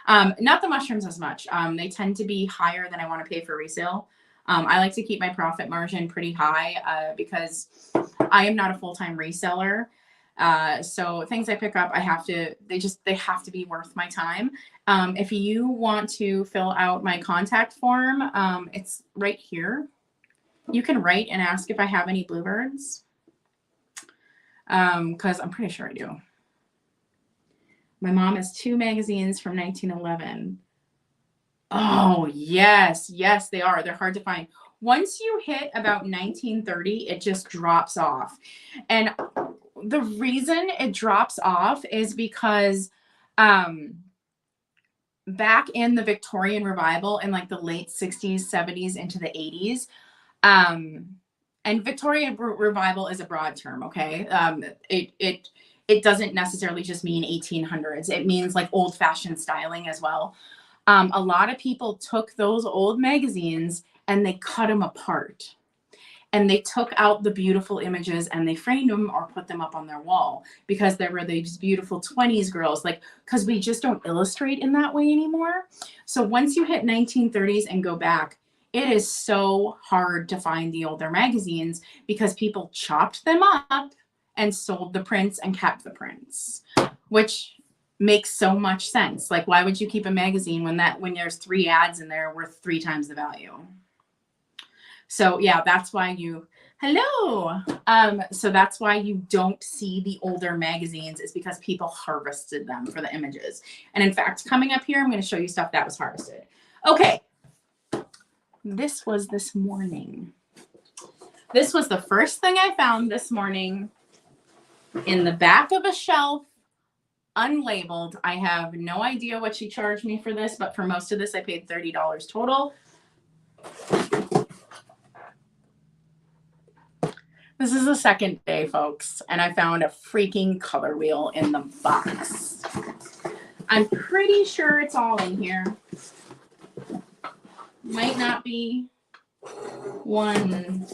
Not the mushrooms as much. They tend to be higher than I want to pay for resale. I like to keep my profit margin pretty high because I am not a full-time reseller. So things I pick up, they have to be worth my time. If you want to fill out my contact form, it's right here. You can write and ask if I have any bluebirds. Because I'm pretty sure I do. My mom has 2 magazines from 1911. Oh, yes. Yes, they are. They're hard to find. Once you hit about 1930, it just drops off. And the reason it drops off is because back in the Victorian revival in like the late 60s, 70s into the 80s, and Victorian revival is a broad term, okay? It doesn't necessarily just mean 1800s. It means like old-fashioned styling as well. A lot of people took those old magazines and they cut them apart. And they took out the beautiful images and they framed them or put them up on their wall because there were these beautiful 20s girls, like, because we just don't illustrate in that way anymore. So once you hit 1930s and go back, it is so hard to find the older magazines because people chopped them up and sold the prints and kept the prints, which makes so much sense. Like, why would you keep a magazine when there's 3 ads in there worth 3 times the value? So yeah, that's why you Hello. So that's why you don't see the older magazines, is because people harvested them for the images. And in fact, coming up here, I'm going to show you stuff that was harvested. Okay. This was this morning. This was the first thing I found this morning in the back of a shelf, unlabeled. I have no idea what she charged me for this, but for most of this, I paid $30 total. This is the second day, folks, and I found a freaking color wheel in the box. I'm pretty sure it's all in here. Might not be. 1,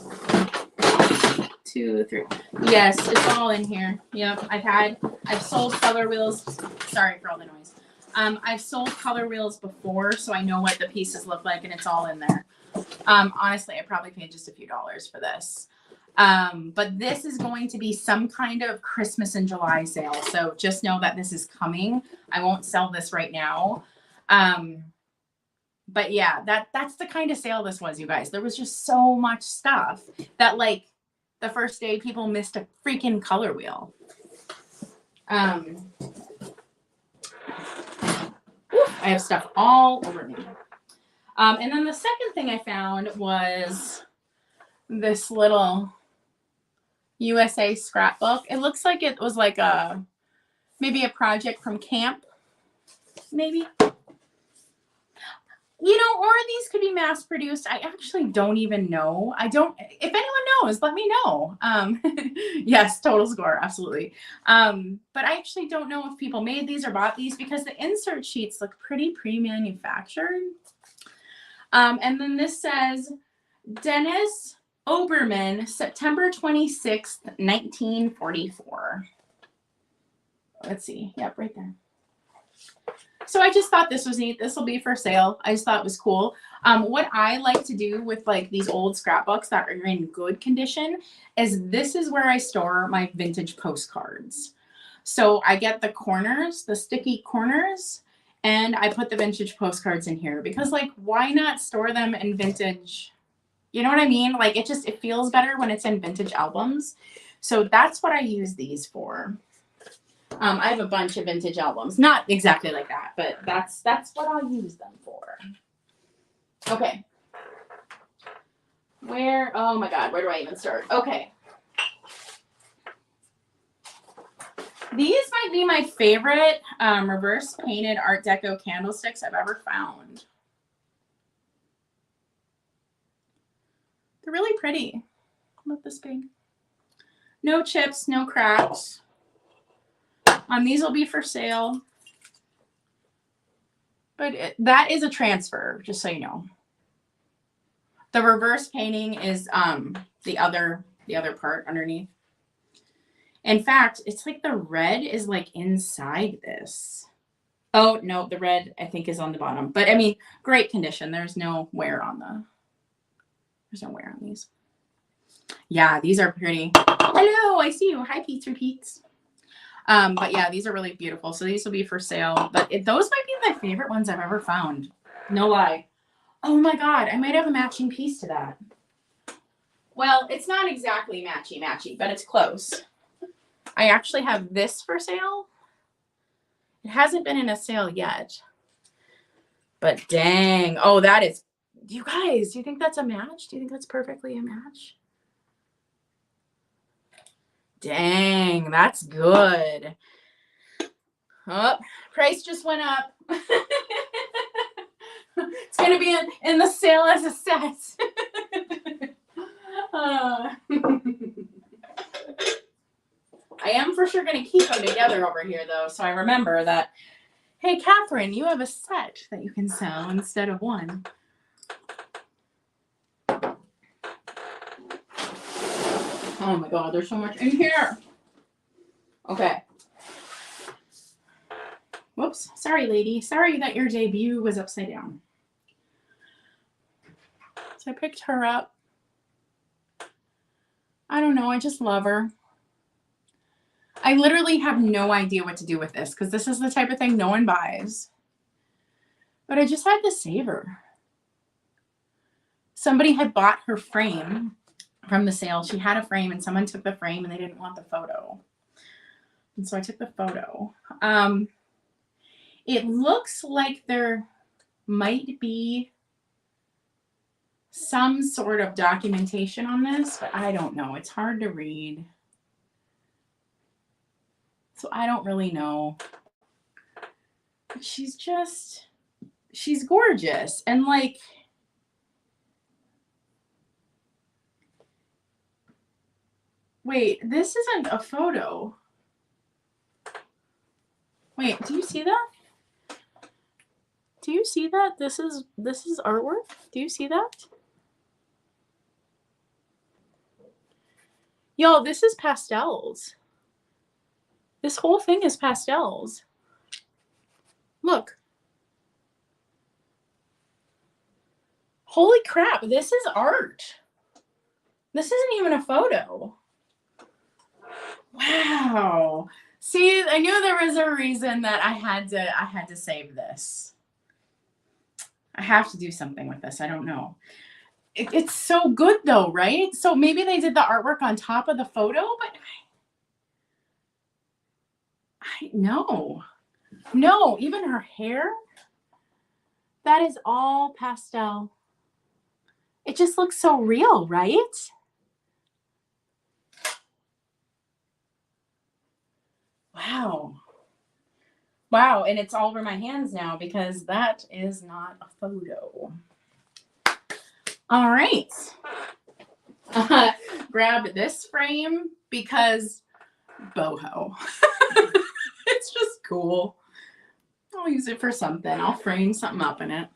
2, 3. Yes, it's all in here. Yep, I've sold color wheels. Sorry for all the noise. I've sold color wheels before, so I know what the pieces look like, and it's all in there. Honestly, I probably paid just a few dollars for this. But this is going to be some kind of Christmas in July sale. So just know that this is coming. I won't sell this right now. But yeah, that's the kind of sale this was, you guys. There was just so much stuff that, like, the first day people missed a freaking color wheel. I have stuff all over me. And then the second thing I found was this little USA scrapbook. It looks like it was like maybe a project from camp, maybe. You know, or these could be mass produced. I actually don't even know. If anyone knows, let me know. Yes, total score, absolutely. But I actually don't know if people made these or bought these, because the insert sheets look pretty pre-manufactured. And then this says, Dennis Oberman, September 26th, 1944. Let's see. Yep, right there. So I just thought this was neat. This will be for sale. I just thought it was cool. What I like to do with, like, these old scrapbooks that are in good condition is this is where I store my vintage postcards. So I get the corners, the sticky corners, and I put the vintage postcards in here because, like, why not store them in vintage? You know what I mean? Like, it feels better when it's in vintage albums. So that's what I use these for. I have a bunch of vintage albums, not exactly like that, but that's what I'll use them for. Okay. Oh my God, where do I even start? Okay. These might be my favorite reverse painted Art Deco candlesticks I've ever found. They're really pretty. About this big. No chips, no cracks. These will be for sale. But that is a transfer, just so you know. The reverse painting is the other part underneath. In fact, it's like the red is like inside this. Oh, no, the red I think is on the bottom. But I mean, great condition. There's no wear on these. Yeah, these are pretty. Hello, I see you. Hi, Pete's Repeats. But yeah, these are really beautiful. So these will be for sale. But those might be my favorite ones I've ever found. No lie. Oh my God, I might have a matching piece to that. Well, it's not exactly matchy, but it's close. I actually have this for sale. It hasn't been in a sale yet. But dang. Oh, that is. You guys, do you think that's a match? Do you think that's perfectly a match? Dang, that's good. Oh, price just went up. It's going to be in the sale as a set. I am for sure going to keep them together over here, though, so I remember that, hey, Catherine, you have a set that you can sell instead of one. Oh my God, there's so much in here. Okay. Whoops. Sorry, lady. Sorry that your debut was upside down. So I picked her up. I don't know. I just love her. I literally have no idea what to do with this because this is the type of thing no one buys. But I just had to save her. Somebody had bought her frame from the sale. She had a frame and someone took the frame and they didn't want the photo. And so I took the photo. It looks like there might be some sort of documentation on this, but I don't know. It's hard to read. So I don't really know. But she's gorgeous. And like, wait, this isn't a photo. Wait, do you see that? Do you see that? This is artwork. Do you see that? Y'all, this is pastels. This whole thing is pastels. Look. Holy crap, this is art. This isn't even a photo. Wow. See, I knew there was a reason that I had to save this. I have to do something with this. I don't know. It's so good though, right? So maybe they did the artwork on top of the photo, but no, even her hair, that is all pastel. It just looks so real, right? Wow. Wow, and it's all over my hands now because that is not a photo. All right. Grab this frame because boho. It's just cool. I'll use it for something. I'll frame something up in it.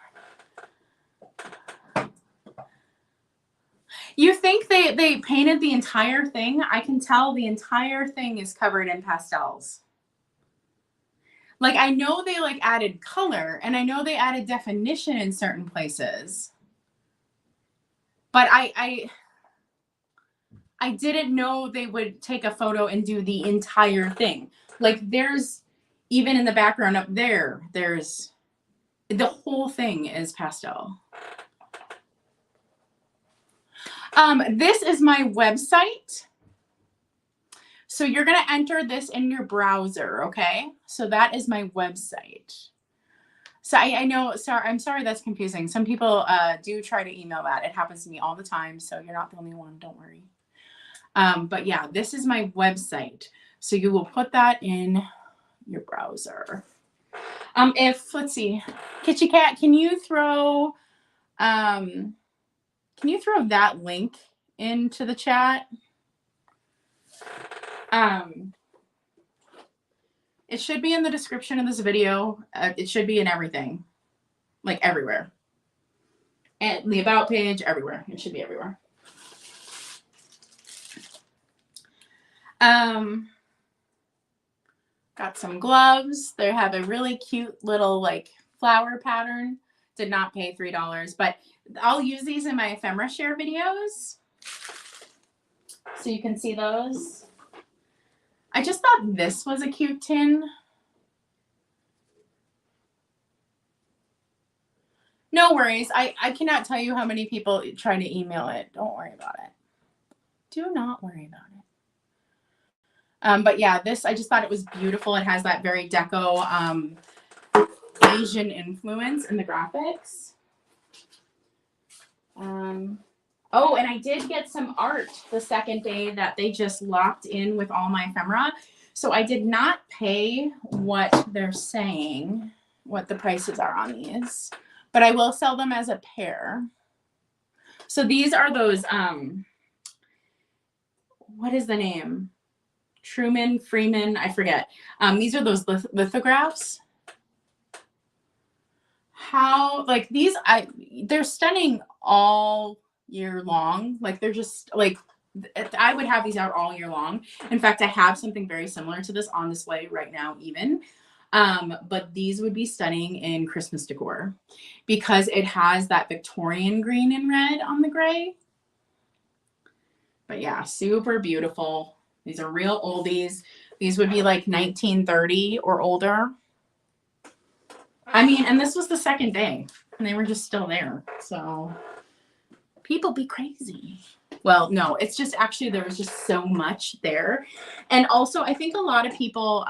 You think they painted the entire thing? I can tell the entire thing is covered in pastels. Like, I know they like added color and I know they added definition in certain places. But I didn't know they would take a photo and do the entire thing. Like, there's, even in the background up there, there's, the whole thing is pastel. This is my website. So you're going to enter this in your browser, okay? So that is my website. So I know, sorry, I'm sorry that's confusing. Some people do try to email that. It happens to me all the time, so you're not the only one, don't worry. But yeah, this is my website. So you will put that in your browser. Let's see, Kitty Cat, can you throw that link into the chat? It should be in the description of this video. It should be in everything, like everywhere. And the about page, everywhere. It should be everywhere. Got some gloves. They have a really cute little like flower pattern. Did not pay $3, but I'll use these in my ephemera share videos. So you can see those. I just thought this was a cute tin. No worries. I cannot tell you how many people try to email it. Don't worry about it. Do not worry about it. But yeah, this, I just thought it was beautiful. It has that very deco Asian influence in the graphics. Oh, and I did get some art the second day that they just locked in with all my ephemera. So I did not pay what they're saying, what the prices are on these, but I will sell them as a pair. So these are those, what is the name? Truman, Freeman, I forget. These are those lithographs. How, like these, they're stunning all year long. Like they're just like, I would have these out all year long. In fact, I have something very similar to this on display right now even. But these would be stunning in Christmas decor because it has that Victorian green and red on the gray. But yeah, super beautiful. These are real oldies. These would be like 1930 or older. I mean, and this was the second day and they were just still there. So people be crazy. Well, no, it's just actually there was just so much there. And also I think a lot of people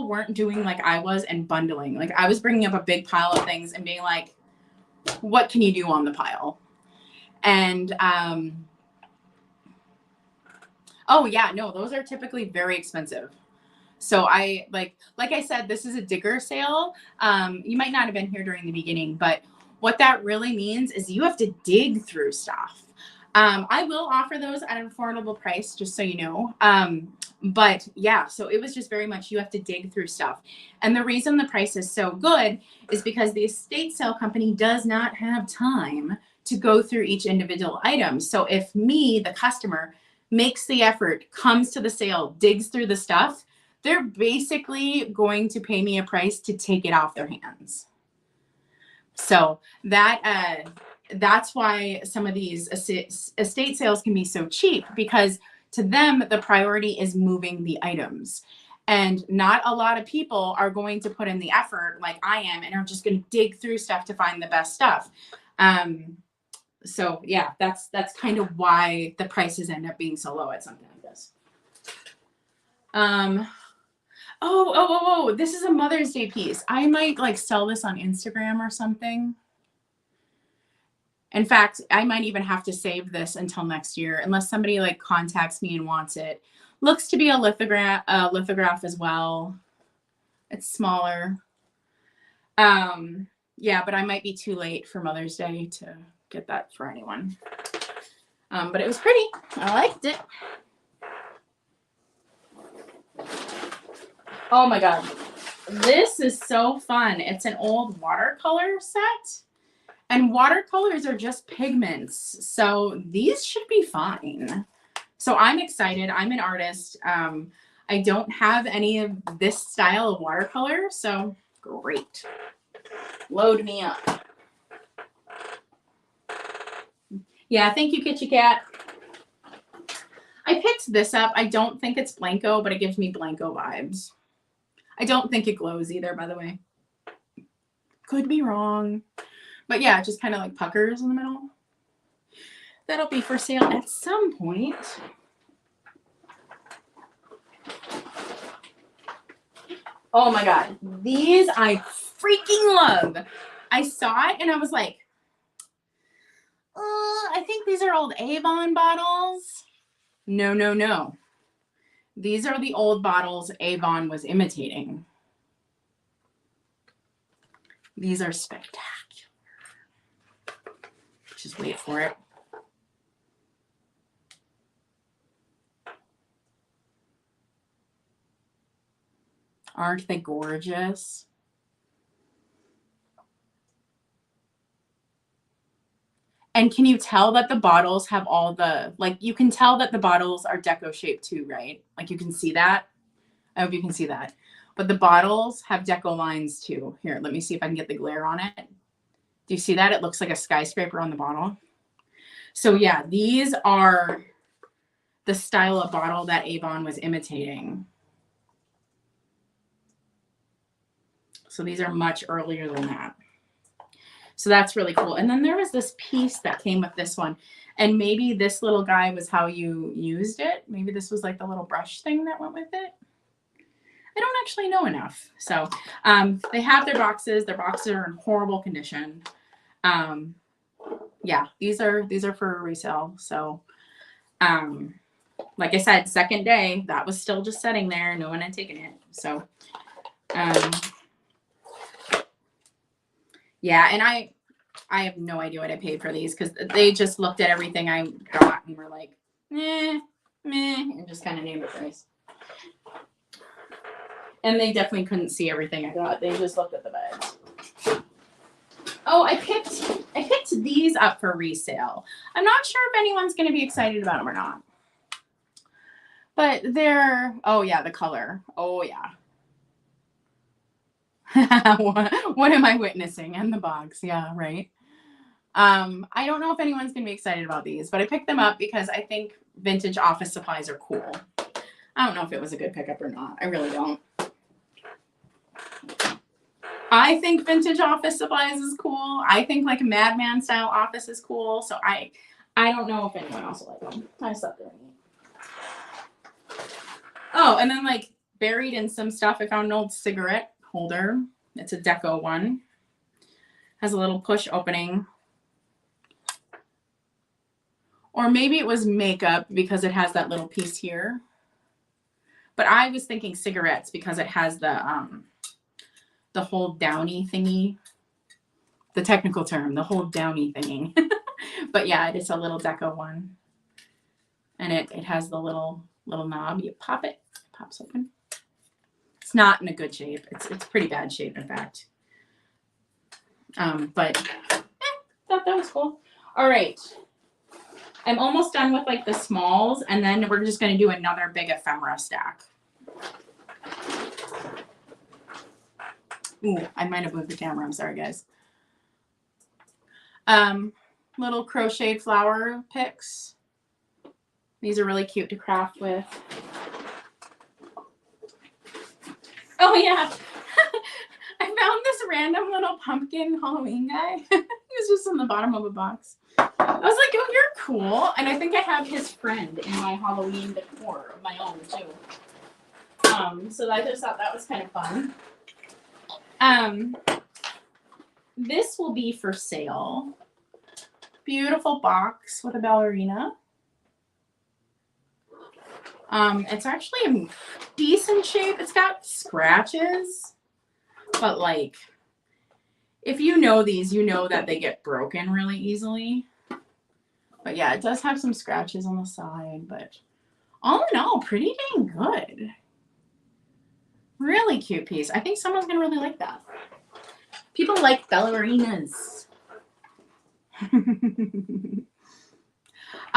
weren't doing like I was and bundling. Like I was bringing up a big pile of things and being like, what can you do on the pile? And oh yeah, no, those are typically very expensive. So I like I said, this is a digger sale. You might not have been here during the beginning, but what that really means is you have to dig through stuff. I will offer those at an affordable price, just so you know. But yeah, so it was just very much you have to dig through stuff. And the reason the price is so good is because the estate sale company does not have time to go through each individual item. So if me, the customer, makes the effort, comes to the sale, digs through the stuff, they're basically going to pay me a price to take it off their hands. So that's why some of these estate sales can be so cheap, because to them, the priority is moving the items. And not a lot of people are going to put in the effort like I am and are just going to dig through stuff to find the best stuff. So yeah, that's kind of why the prices end up being so low at something like this. Oh, this is a Mother's Day piece. I might like sell this on Instagram or something. In fact, I might even have to save this until next year, unless somebody like contacts me and wants it. Looks to be a lithograph as well. It's smaller. Yeah, but I might be too late for Mother's Day to get that for anyone. But it was pretty. I liked it. Oh my God. This is so fun. It's an old watercolor set. And watercolors are just pigments. So these should be fine. So I'm excited. I'm an artist. I don't have any of this style of watercolor. So great. Load me up. Yeah, thank you, Kitty Cat. I picked this up. I don't think it's Blanco, but it gives me Blanco vibes. I don't think it glows either, by the way. Could be wrong. But yeah, it just kind of like puckers in the middle. That'll be for sale at some point. Oh my God. These I freaking love. I saw it and I was like, I think these are old Avon bottles. No. These are the old bottles Avon was imitating. These are spectacular. Just wait for it. Aren't they gorgeous? And can you tell that the bottles have all the, like, you can tell that the bottles are deco shaped too, right? Like you can see that. I hope you can see that. But the bottles have deco lines too. Here, let me see if I can get the glare on it. Do you see that? It looks like a skyscraper on the bottle. So yeah, these are the style of bottle that Avon was imitating. So these are much earlier than that. So that's really cool. And then there was this piece that came with this one. And maybe this little guy was how you used it. Maybe this was like the little brush thing that went with it. I don't actually know enough. So they have their boxes. Their boxes are in horrible condition. Yeah, these are for resale. So like I said, second day, that was still just sitting there. No one had taken it. So yeah, and I have no idea what I paid for these because they just looked at everything I got and were like, meh, and just kind of named a price. And they definitely couldn't see everything I got. They just looked at the beds. Oh, I picked these up for resale. I'm not sure if anyone's going to be excited about them or not. But they're, oh yeah, the color. Oh yeah. What am I witnessing? And the box. Yeah, right. I don't know if anyone's going to be excited about these, but I picked them up because I think vintage office supplies are cool. I don't know if it was a good pickup or not. I really don't. I think vintage office supplies is cool. I think like Madman style office is cool. So I don't know if anyone else will like them. I just thought they were neat. Oh, and then like buried in some stuff, I found an old cigarette holder. It's a deco one. Has a little push opening. Or maybe it was makeup because it has that little piece here. But I was thinking cigarettes because it has the hold downy thingy. The technical term, the hold downy thingy. But yeah, it is a little deco one. And it has the little knob. You pop it, it pops open. It's not in a good shape. It's pretty bad shape, in fact. But thought that was cool. All right. I'm almost done with like the smalls, and then we're just going to do another big ephemera stack. Ooh, I might have moved the camera. I'm sorry, guys. Little crocheted flower picks. These are really cute to craft with. Oh yeah. I found this random little pumpkin Halloween guy. He was just in the bottom of a box. I was like, oh, you're cool. And I think I have his friend in my Halloween decor of my own too. So I just thought that was kind of fun. This will be for sale. Beautiful box with a ballerina. It's actually in decent shape. It's got scratches, but like, if you know these, you know that they get broken really easily. But yeah, it does have some scratches on the side, but all in all, pretty dang good. Really cute piece. I think someone's gonna really like that. People like ballerinas.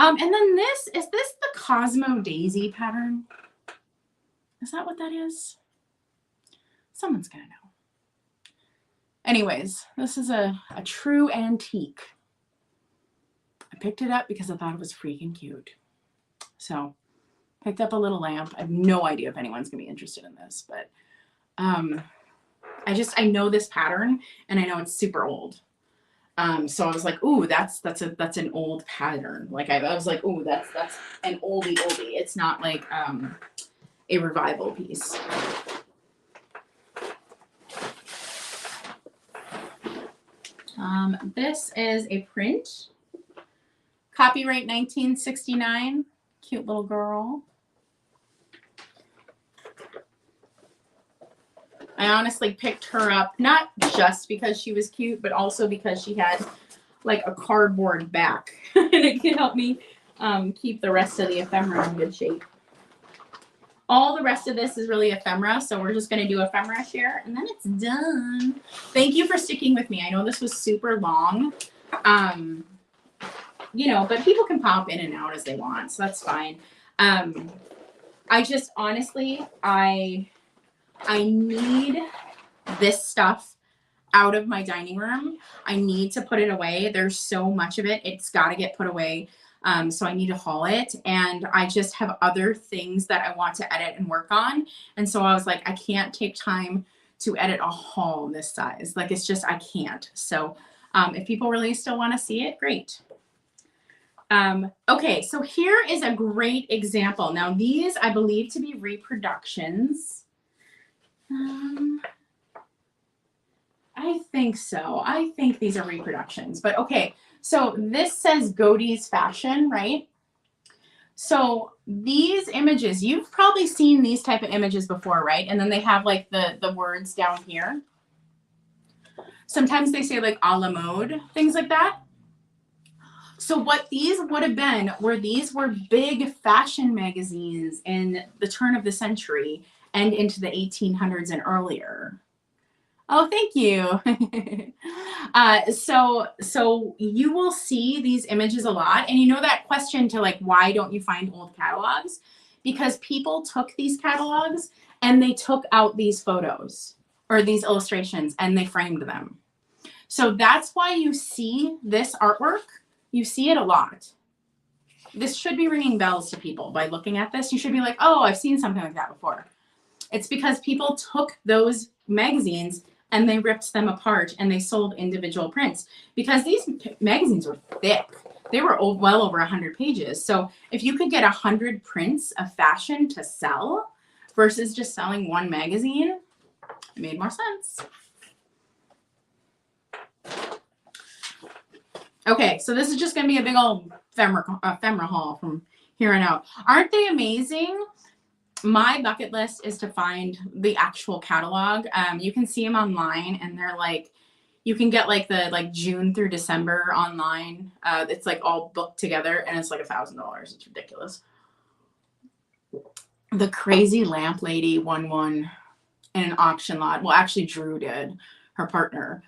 And then this, is this the Cosmo Daisy pattern? Is that what that is? Someone's gonna know. Anyways, this is a true antique. I picked it up because I thought it was freaking cute. So, picked up a little lamp. I have no idea if anyone's gonna be interested in this, but I know this pattern and I know it's super old. So I was like, ooh, that's an old pattern. Like I was like, ooh, that's an oldie. It's not like a revival piece. This is a print. Copyright 1969. Cute little girl. I honestly picked her up, not just because she was cute, but also because she had like a cardboard back. And it could help me keep the rest of the ephemera in good shape. All the rest of this is really ephemera, so we're just going to do ephemera share, and then it's done. Thank you for sticking with me. I know this was super long, you know, but people can pop in and out as they want, so that's fine. I just, honestly, I need this stuff out of my dining room. I need to put it away. There's so much of it. It's got to get put away. So I need to haul it. And I just have other things that I want to edit and work on. And so I was like, I can't take time to edit a haul this size. Like, it's just, I can't. So if people really still want to see it, great. Okay, so here is a great example. Now these I believe to be reproductions. I think so. I think these are reproductions, but okay. So this says Godey's Fashion, right? So these images, you've probably seen these type of images before, right? And then they have like the words down here. Sometimes they say like a la mode, things like that. So what these would have been these were big fashion magazines in the turn of the century and into the 1800s and earlier. Oh, thank you. So you will see these images a lot. And you know that question to like, why don't you find old catalogs? Because people took these catalogs and they took out these photos or these illustrations and they framed them. So that's why you see this artwork. You see it a lot. This should be ringing bells to people by looking at this. You should be like, oh, I've seen something like that before. It's because people took those magazines and they ripped them apart and they sold individual prints because these magazines were thick. they were well over 100 pages. So if you could get 100 prints of fashion to sell versus just selling one magazine, it made more sense. Okay, so this is just going to be a big old ephemera haul from here on out. Aren't they amazing? My bucket list is to find the actual catalog. You can see them online, and they're like, you can get like the June through December online. It's like all booked together, and it's like $1,000. It's ridiculous. The Crazy Lamp Lady won one in an auction lot. Well, actually, Drew did, her partner.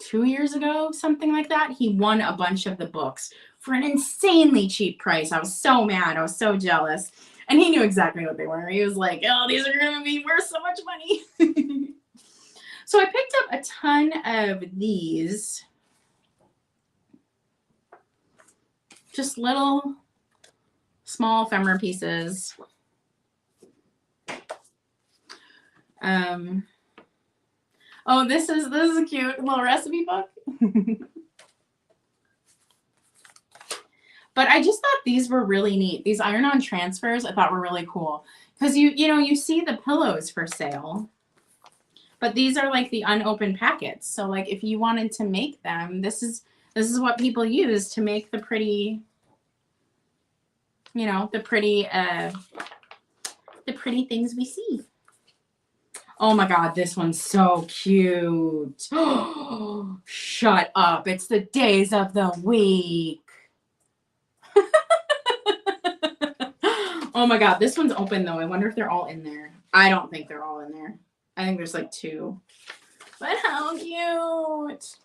2 years ago, something like that. He won a bunch of the books for an insanely cheap price. I was so mad. I was so jealous. And he knew exactly what they were. He was like, oh, these are going to be worth so much money. So I picked up a ton of these. Just little small ephemera pieces. Oh, this is a cute little recipe book. But I just thought these were really neat. These iron-on transfers I thought were really cool. Because you see the pillows for sale. But these are like the unopened packets. So like if you wanted to make them, this is what people use to make the pretty, the pretty things we see. Oh my God, this one's so cute. Shut up. It's the days of the week. Oh my God, this one's open though. I wonder if they're all in there. I don't think they're all in there. I think there's like 2. But how cute.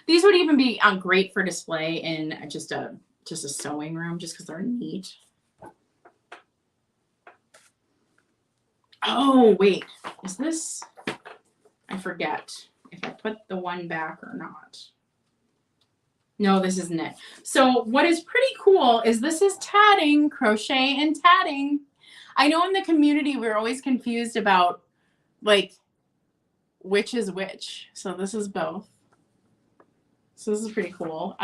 These would even be great for display in just a sewing room just because they're neat. Oh, wait. Is this? I forget if I put the one back or not. No, this isn't it. So what is pretty cool is this is tatting, crochet and tatting. I know in the community we're always confused about like which is which. So this is both. So this is pretty cool.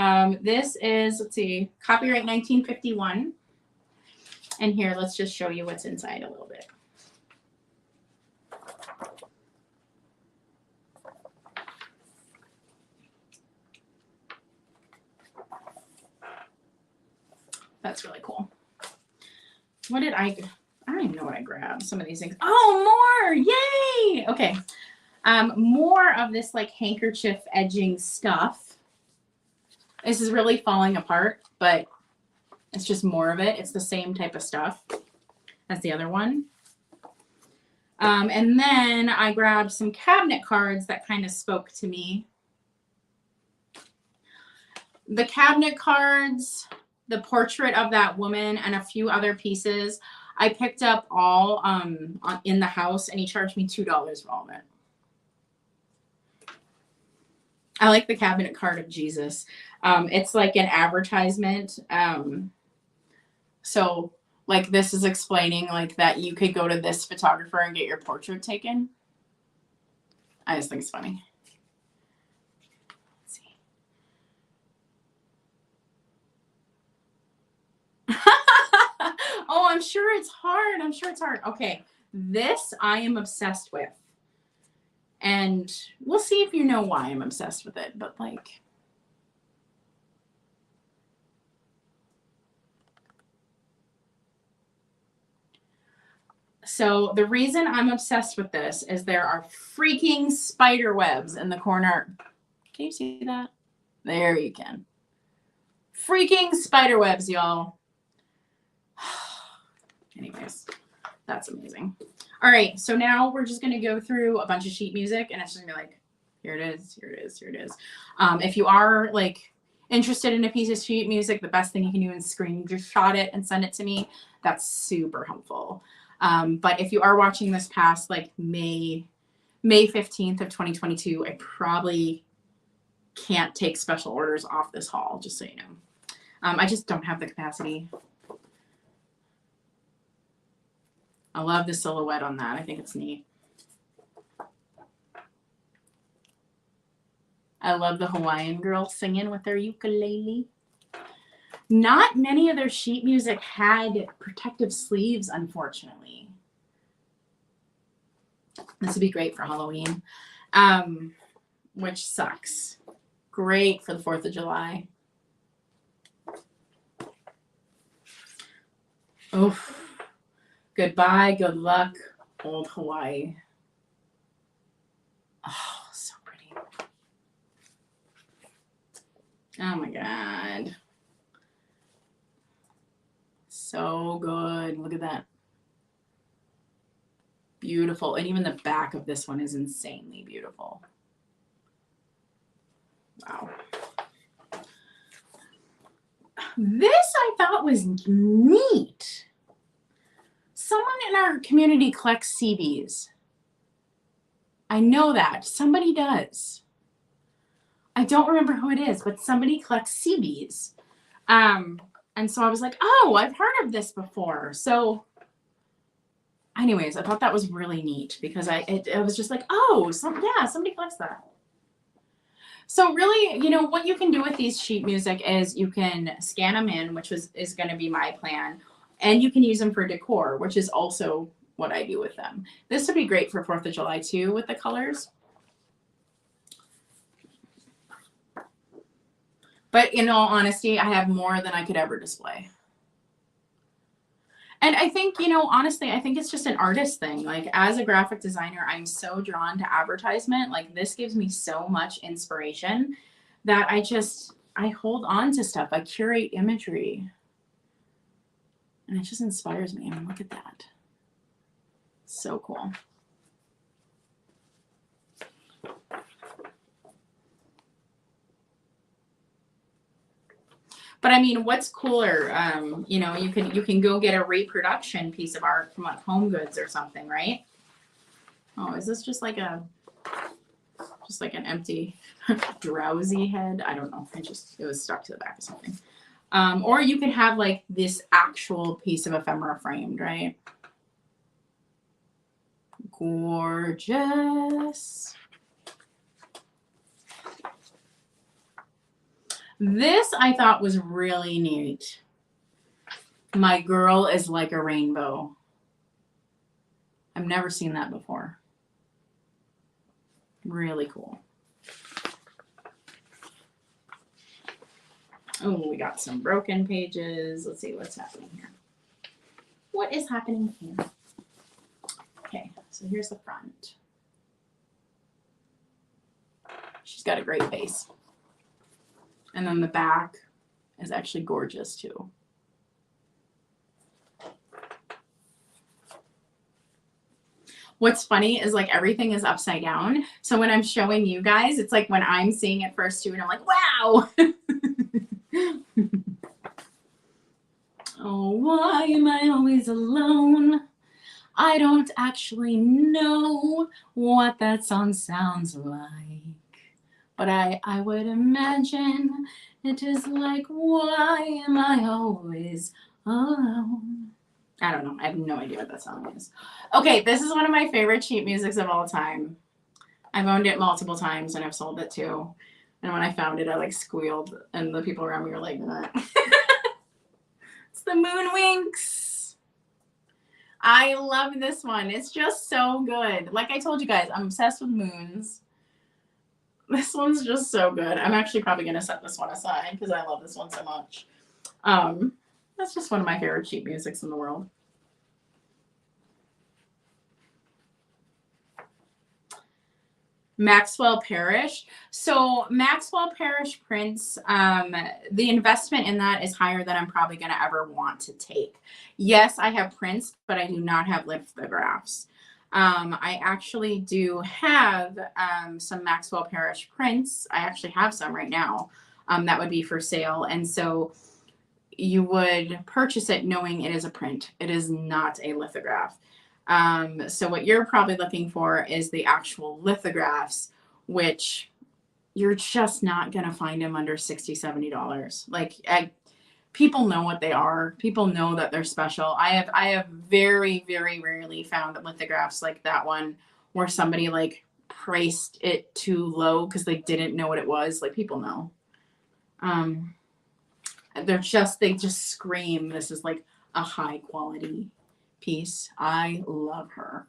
This is, let's see, copyright 1951. And here, let's just show you what's inside a little bit. That's really cool. What did I don't even know what I grabbed. Some of these things. Oh, more! Yay! Okay. More of this like handkerchief edging stuff. This is really falling apart, but it's just more of it. It's the same type of stuff as the other one. And then I grabbed some cabinet cards that kind of spoke to me. The cabinet cards, the portrait of that woman, and a few other pieces. I picked up all in the house, and he charged me $2 for all of it. I like the cabinet card of Jesus. It's like an advertisement. So like this is explaining like that you could go to this photographer and get your portrait taken. I just think it's funny. Let's see. Oh, I'm sure it's hard. I'm sure it's hard. Okay. This I am obsessed with. And we'll see if you know why I'm obsessed with it. But like, so the reason I'm obsessed with this is there are freaking spider webs in the corner. Can you see that? There you can. Freaking spider webs, y'all. Anyways, that's amazing. All right, so now we're just going to go through a bunch of sheet music, and it's just going to be like, here it is, here it is, here it is. If you are like interested in a piece of sheet music, the best thing you can do is screenshot it and send it to me. That's super helpful. But if you are watching this past like May 15th of 2022, I probably can't take special orders off this haul, just so you know. I just don't have the capacity. I love the silhouette on that. I think it's neat. I love the Hawaiian girls singing with their ukulele. Not many of their sheet music had protective sleeves, unfortunately. This would be great for Halloween, which sucks. Great for the 4th of July. Oof. Goodbye, good luck, old Hawaii. Oh, so pretty. Oh my God. So good. Look at that. Beautiful. And even the back of this one is insanely beautiful. Wow. This I thought was neat. Someone in our community collects CDs. I know that. Somebody does. I don't remember who it is, but somebody collects CDs. And so I was like, oh, I've heard of this before. So anyways, I thought that was really neat because I was just like, oh, yeah, somebody collects that. So really, you know, what you can do with these sheet music is you can scan them in, which is going to be my plan. And you can use them for decor, which is also what I do with them. This would be great for 4th of July too with the colors. But in all honesty, I have more than I could ever display. And I think, you know, honestly, I think it's just an artist thing. Like as a graphic designer, I'm so drawn to advertisement. Like this gives me so much inspiration that I hold on to stuff. I curate imagery. And it just inspires me. I mean, look at that. So cool. But I mean, what's cooler? You know, you can go get a reproduction piece of art from like Home Goods or something, right? Oh, is this just like an empty drowsy head? I don't know. It was stuck to the back of something. Or you could have like this actual piece of ephemera framed, right? Gorgeous. This I thought was really neat. My girl is like a rainbow. I've never seen that before. Really cool. Oh, we got some broken pages. Let's see what's happening here. What is happening here? Okay, so here's the front. She's got a great face. And then the back is actually gorgeous too. What's funny is like everything is upside down. So when I'm showing you guys, it's like when I'm seeing it first too, and I'm like, wow. Oh, why am I always alone? I don't actually know what that song sounds like. But I would imagine it is like, why am I always alone? I don't know. I have no idea what that song is. Okay, this is one of my favorite sheet musics of all time. I've owned it multiple times and I've sold it too. And when I found it, I like squealed and the people around me were like, it's the Moon Winks. I love this one. It's just so good. Like I told you guys, I'm obsessed with moons. This one's just so good. I'm actually probably going to set this one aside because I love this one so much. That's just one of my favorite sheet musics in the world. Maxwell Parrish. So Maxwell Parrish prints, the investment in that is higher than I'm probably going to ever want to take. Yes, I have prints, but I do not have lithographs. I actually do have some Maxwell Parrish prints. I actually have some right now that would be for sale. And so you would purchase it knowing it is a print. It is not a lithograph. So what you're probably looking for is the actual lithographs, which you're just not going to find them under $60, $70. Like people know what they are. People know that they're special. I have very, very rarely found lithographs like that one where somebody like priced it too low because they didn't know what it was. Like, people know. They just scream this is like a high quality piece. I love her.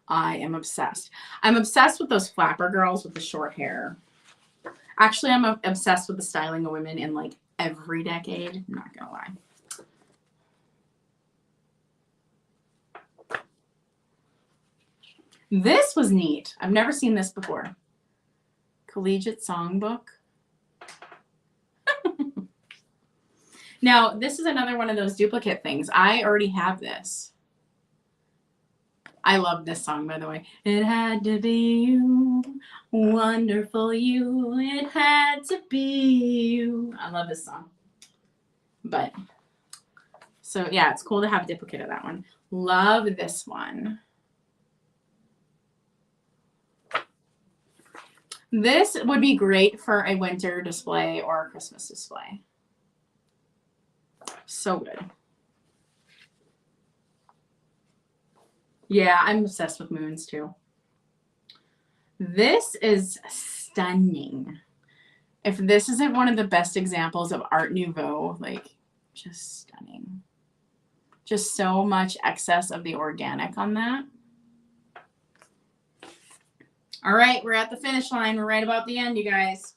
I am obsessed. I'm obsessed with those flapper girls with the short hair. Actually, I'm obsessed with the styling of women in like every decade. I'm not gonna lie. This was neat. I've never seen this before. Collegiate Songbook. Now, this is another one of those duplicate things. I already have this. I love this song, by the way. It had to be you, wonderful you. It had to be you. I love this song. But, so yeah, it's cool to have a duplicate of that one. Love this one. This would be great for a winter display or a Christmas display. So good. Yeah, I'm obsessed with moons too. This is stunning. If this isn't one of the best examples of Art Nouveau, like, just stunning. Just so much excess of the organic on that. All right, we're at the finish line. We're right about the end, you guys.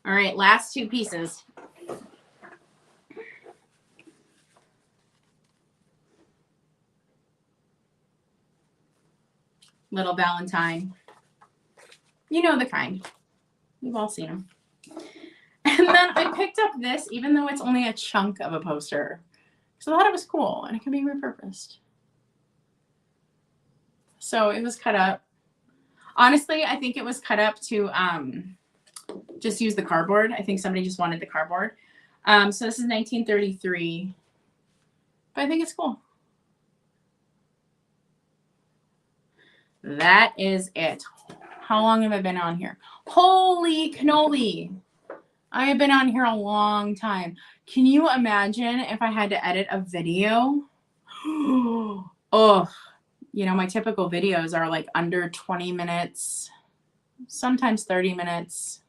All right, last two pieces. Little Valentine. You know the kind. We've all seen them. And then I picked up this, even though it's only a chunk of a poster. So I thought it was cool, and it can be repurposed. So it was cut up. Honestly, I think it was cut up to just use the cardboard. I think somebody just wanted the cardboard. So this is 1933. But I think it's cool. That is it. How long have I been on here? Holy cannoli. I have been on here a long time. Can you imagine if I had to edit a video? Oh, you know, my typical videos are like under 20 minutes, sometimes 30 minutes.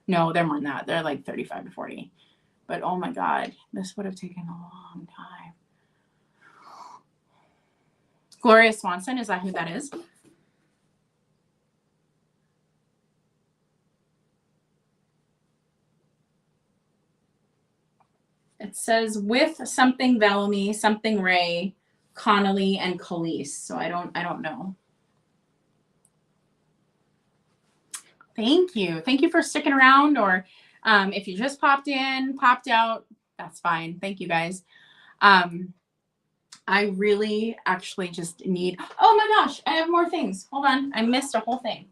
No, they're more than that. They're like 35 to 40. But oh my God, this would have taken a long time. Gloria Swanson, is that who that is? It says with something Bellamy, something Ray, Connolly, and Khalees. So I don't know. Thank you. Thank you for sticking around, or if you just popped in, popped out, that's fine. Thank you guys. I really actually just need, oh my gosh, I have more things. Hold on. I missed a whole thing.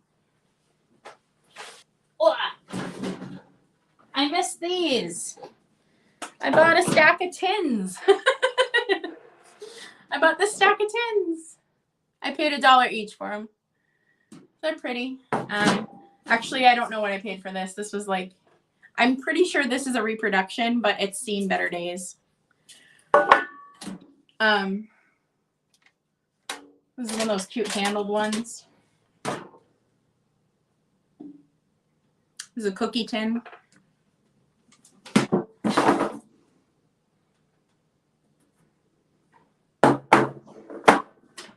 Oh, I missed these. I bought a stack of tins. I bought this stack of tins. I paid $1 each for them. They're pretty. Actually, I don't know what I paid for this. This was like, I'm pretty sure this is a reproduction, but it's seen better days. This is one of those cute handled ones. This is a cookie tin.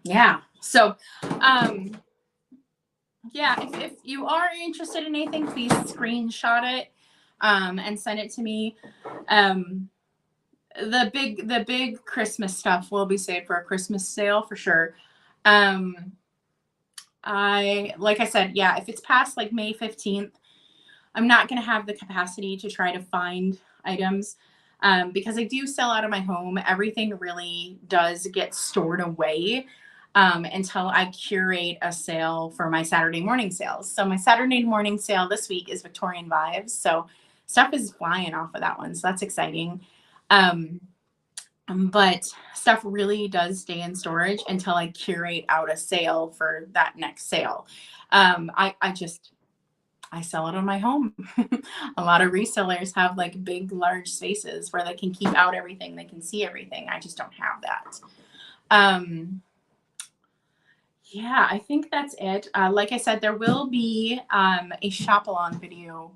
Yeah. So, yeah, if you are interested in anything, please screenshot it and send it to me. The big Christmas stuff will be saved for a Christmas sale for sure. Like I said, yeah, if it's past like May 15th, I'm not going to have the capacity to try to find items because I do sell out of my home. Everything really does get stored away until I curate a sale for my Saturday morning sales. So my Saturday morning sale this week is Victorian Vibes. So stuff is flying off of that one. So that's exciting. But stuff really does stay in storage until I curate out a sale for that next sale. I I sell it on my home. A lot of resellers have like big, large spaces where they can keep out everything. They can see everything. I just don't have that. Yeah, I think that's it. Like I said, there will be a shop along video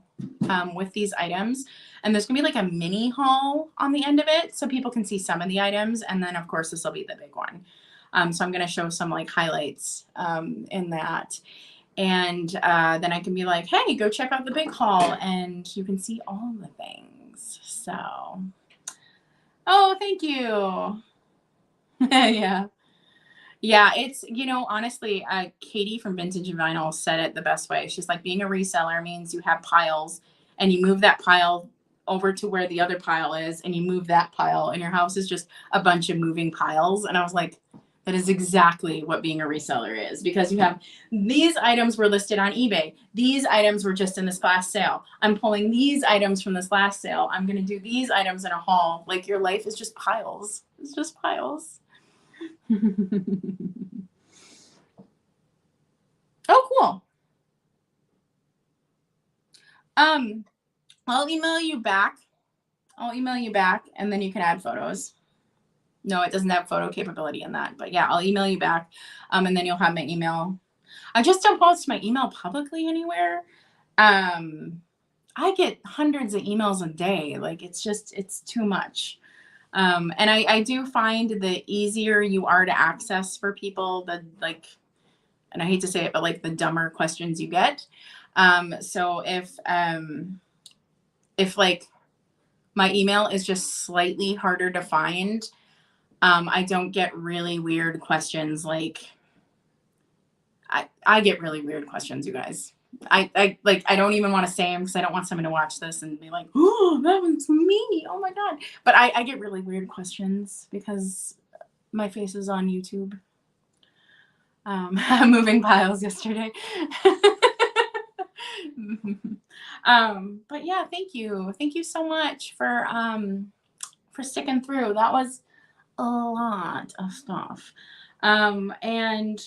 with these items, and there's gonna be like a mini haul on the end of it so people can see some of the items, and then of course this will be the big one. So I'm gonna show some like highlights in that, and then I can be like, hey, go check out the big haul, and you can see all the things. So, oh, thank you. Yeah. Yeah, it's, you know, honestly, Katie from Vintage and Vinyl said it the best way. She's like, being a reseller means you have piles and you move that pile over to where the other pile is and you move that pile and your house is just a bunch of moving piles. And I was like, that is exactly what being a reseller is, because you have these items were listed on eBay. These items were just in this last sale. I'm pulling these items from this last sale. I'm going to do these items in a haul. Like your life is just piles. It's just piles. Oh, cool. I'll email you back. I'll email you back and then you can add photos. No, it doesn't have photo capability in that, but yeah, I'll email you back. And then you'll have my email. I just don't post my email publicly anywhere. I get hundreds of emails a day. Like it's too much. And I do find the easier you are to access for people, the like, and I hate to say it, but like the dumber questions you get. So if like my email is just slightly harder to find, I don't get really weird questions. Like I get really weird questions, you guys. I don't even want to say them because I don't want someone to watch this and be like, oh, that was me. Oh my God. But I get really weird questions because my face is on YouTube. Moving piles yesterday. But yeah, thank you. Thank you so much for sticking through. That was a lot of stuff. And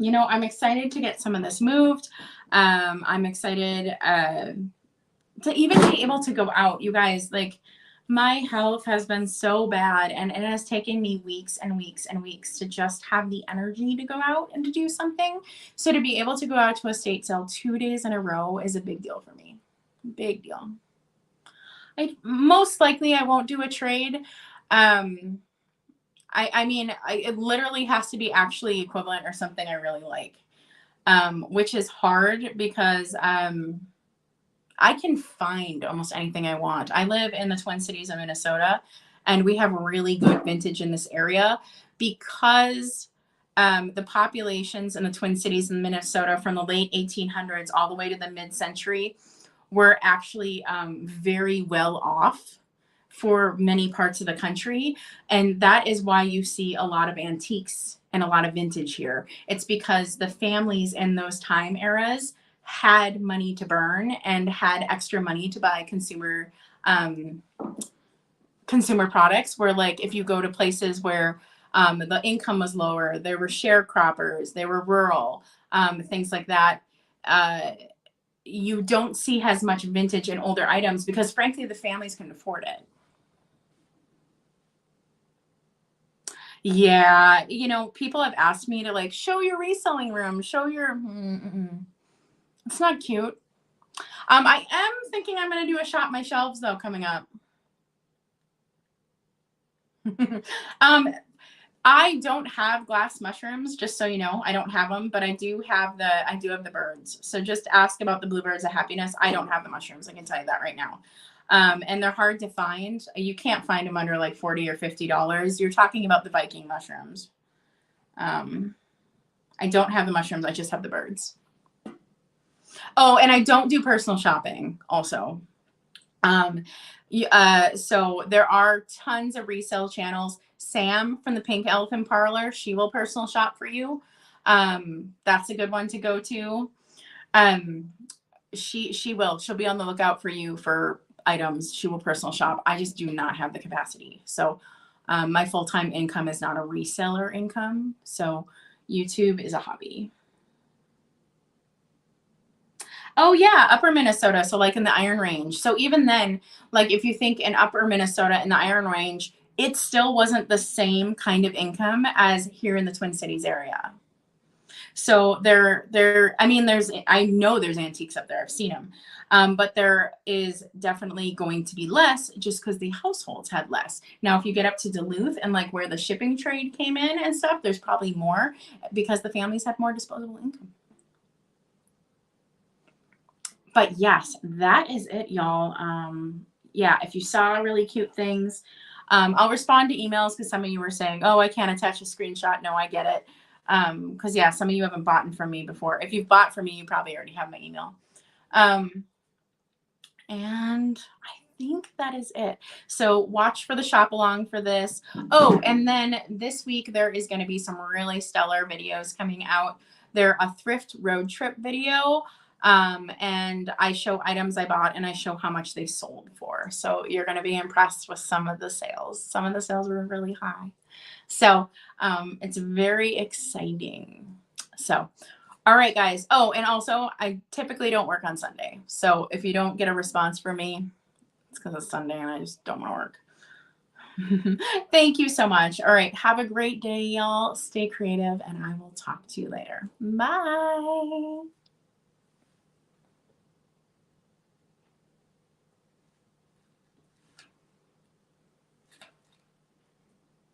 you know, I'm excited to get some of this moved. I'm excited to even be able to go out. You guys, like my health has been so bad and it has taken me weeks and weeks and weeks to just have the energy to go out and to do something. So to be able to go out to a estate sale 2 days in a row is a big deal for me. Big deal. Most likely I won't do a trade. I mean, it literally has to be actually equivalent or something I really like, which is hard because I can find almost anything I want. I live in the Twin Cities of Minnesota, and we have really good vintage in this area because the populations in the Twin Cities in Minnesota from the late 1800s all the way to the mid-century were actually very well off for many parts of the country. And that is why you see a lot of antiques and a lot of vintage here. It's because the families in those time eras had money to burn and had extra money to buy consumer products, where like if you go to places where the income was lower, there were sharecroppers, they were rural, things like that. You don't see as much vintage and older items because frankly, the families can afford it. Yeah, you know, people have asked me to like show your reselling room, show your. It's not cute. I am thinking I'm going to do a shop my shelves though coming up. I don't have glass mushrooms, just so you know. I don't have them, but I do have the birds. So just ask about the bluebirds of happiness. I don't have the mushrooms. I can tell you that right now. And they're hard to find. You can't find them under like $40 or $50. You're talking about the Viking mushrooms. I don't have the mushrooms. I just have the birds. Oh, and I don't do personal shopping also. So there are tons of resale channels. Sam from the Pink Elephant Parlor, she will personal shop for you. That's a good one to go to. She'll be on the lookout for you for items. She will personal shop. I just do not have the capacity. So my full-time income is not a reseller income. So YouTube is a hobby. Oh yeah, upper Minnesota. So like in the Iron Range. So even then, like if you think in upper Minnesota in the Iron Range, it still wasn't the same kind of income as here in the Twin Cities area. So I mean, I know there's antiques up there. I've seen them. But there is definitely going to be less just because the households had less. Now, if you get up to Duluth and like where the shipping trade came in and stuff, there's probably more because the families had more disposable income. But yes, that is it, y'all. Yeah, if you saw really cute things, I'll respond to emails because some of you were saying, oh, I can't attach a screenshot. No, I get it. Because yeah, some of you haven't bought from me before. If you've bought from me, you probably already have my email. And I think that is it. So watch for the shop along for this. Oh, and then this week there is going to be some really stellar videos coming out. They're a thrift road trip video. And I show items I bought and I show how much they sold for. So you're going to be impressed with some of the sales. Some of the sales were really high. So it's very exciting. So, all right, guys. Oh, and also I typically don't work on Sunday. So if you don't get a response from me, it's because it's Sunday and I just don't want to work. Thank you so much. All right. Have a great day, y'all. Stay creative and I will talk to you later. Bye.